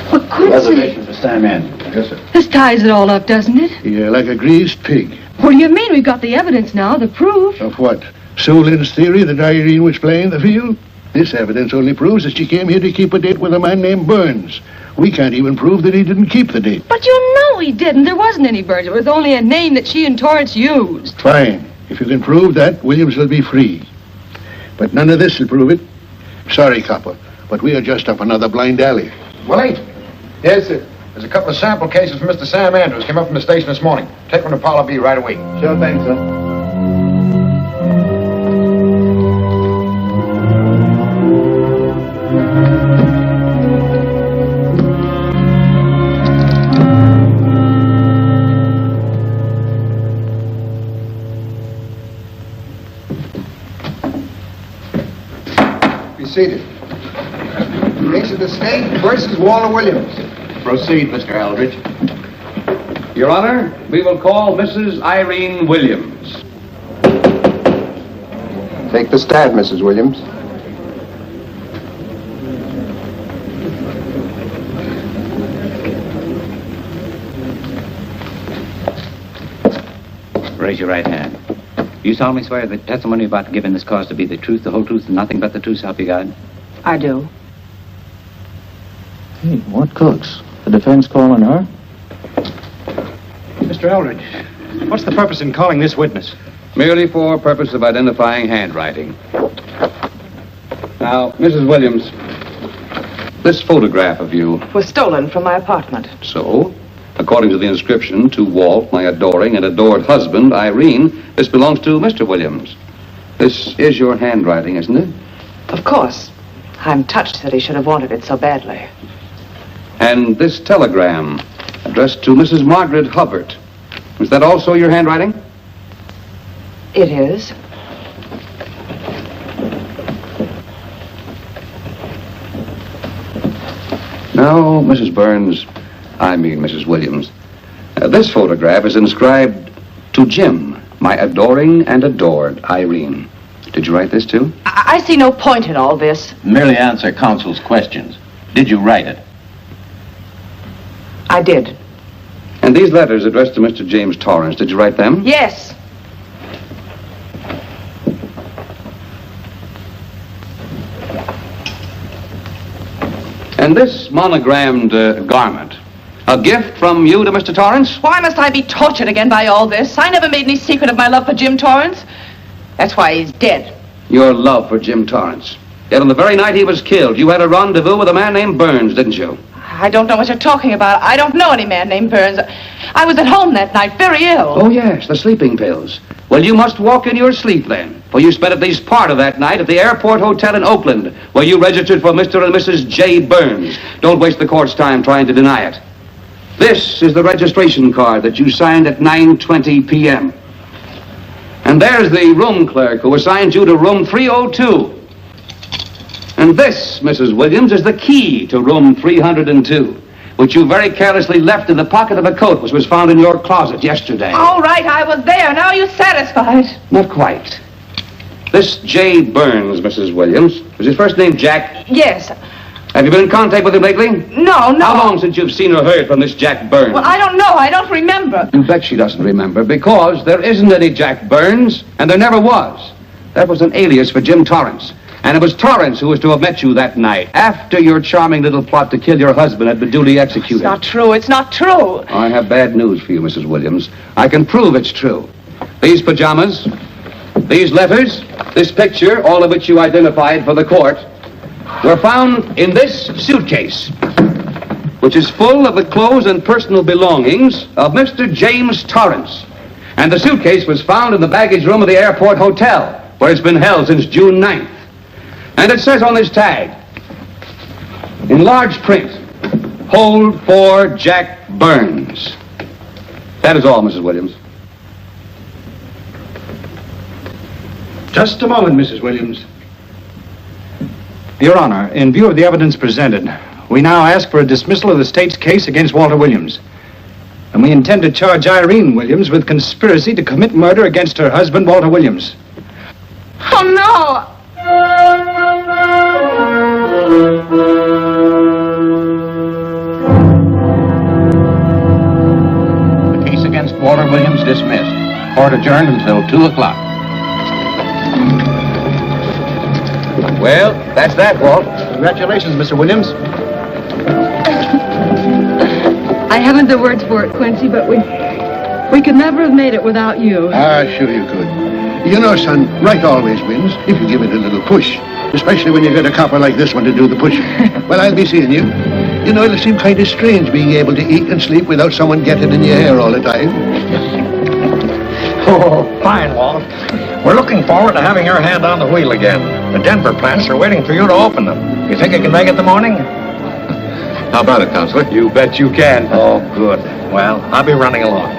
But Quincy... Reservation for Sam Andrews. Yes, sir. This ties it all up, doesn't it? Yeah, like a greased pig. What do you mean? We've got the evidence now, the proof. Of what? Sulin's theory that Irene was playing the field? This evidence only proves that she came here to keep a date with a man named Burns. We can't even prove that he didn't keep the date. But you know he didn't. There wasn't any Burns. It was only a name that she and Torrance used. Fine. If you can prove that, Williams will be free. But none of this will prove it. Sorry, copper, but we are just up another blind alley. Willie? Yes, sir. There's a couple of sample cases from Mr. Sam Andrews. Came up from the station this morning. Take them to Parlor B right away. Sure thing, sir. Seated. Case of the state versus Walter Williams. Proceed, Mr. Aldrich. Your Honor, we will call Mrs. Irene Williams. Take the stand, Mrs. Williams. Raise your right hand. You solemnly swear that testimony about to give in this cause to be the truth, the whole truth, and nothing but the truth, so help you God? I do. Hey, what cooks? The defense calling her? Mr. Aldrich, what's the purpose in calling this witness? Merely for purpose of identifying handwriting. Now, Mrs. Williams, this photograph of you... Was stolen from my apartment. So, according to the inscription, to Walt, my adoring and adored husband, Irene, this belongs to Mr. Williams. This is your handwriting, isn't it? Of course. I'm touched that he should have wanted it so badly. And this telegram, addressed to Mrs. Margaret Hubbard, is that also your handwriting? It is. Now, Mrs. Burns, I mean Mrs. Williams, this photograph is inscribed to Jim, my adoring and adored Irene. Did you write this too? I see no point in all this. Merely answer counsel's questions. Did you write it? I did. And these letters addressed to Mr. James Torrance, did you write them? Yes. And this monogrammed garment, A gift from you to Mr. Torrance? Why must I be tortured again by all this? I never made any secret of my love for Jim Torrance. That's why he's dead. Your love for Jim Torrance. Yet on the very night he was killed, you had a rendezvous with a man named Burns, didn't you? I don't know what you're talking about. I don't know any man named Burns. I was at home that night, very ill. Oh, yes, the sleeping pills. Well, you must walk in your sleep then, for you spent at least part of that night at the Airport Hotel in Oakland, where you registered for Mr. and Mrs. J. Burns. Don't waste the court's time trying to deny it. This is the registration card that you signed at 9:20 p.m. And there's the room clerk who assigned you to room 302. And this, Mrs. Williams, is the key to room 302, which you very carelessly left in the pocket of a coat which was found in your closet yesterday. All right, I was there. Now are you satisfied? Not quite. This J. Burns, Mrs. Williams, was his first name Jack? Yes. Have you been in contact with him lately? No. How long since you've seen or heard from this Jack Burns? Well, I don't know. I don't remember. You bet she doesn't remember, because there isn't any Jack Burns, and there never was. That was an alias for Jim Torrance. And it was Torrance who was to have met you that night, after your charming little plot to kill your husband had been duly executed. It's not true. It's not true. I have bad news for you, Mrs. Williams. I can prove it's true. These pajamas, these letters, this picture, all of which you identified for the court, were found in this suitcase, which is full of the clothes and personal belongings of Mr. James Torrance. And the suitcase was found in the baggage room of the Airport Hotel, where it's been held since June 9th. And it says on this tag, in large print, hold for Jack Burns. That is all, Mrs. Williams. Just a moment, Mrs. Williams. Your Honor, in view of the evidence presented, we now ask for a dismissal of the state's case against Walter Williams. And we intend to charge Irene Williams with conspiracy to commit murder against her husband, Walter Williams. Oh, no! The case against Walter Williams dismissed. Court adjourned until 2 o'clock. Well, that's that, Walt. Congratulations, Mr. Williams. I haven't the words for it, Quincy, but we could never have made it without you. Ah, sure you could. You know, son, right always wins if you give it a little push. Especially when you get a copper like this one to do the pushing. Well, I'll be seeing you. You know, it'll seem kind of strange being able to eat and sleep without someone getting in your hair all the time. Oh, fine, Walt. We're looking forward to having your hand on the wheel again. The Denver plants are waiting for you to open them. You think you can make it in the morning? How about it, Counselor? You bet you can. Oh, good. Well, I'll be running along.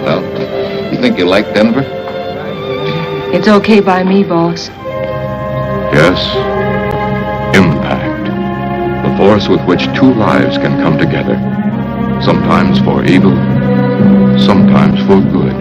Well, you think you like Denver? It's okay by me, boss. Yes, impact. The force with which two lives can come together. Sometimes for evil, sometimes for good.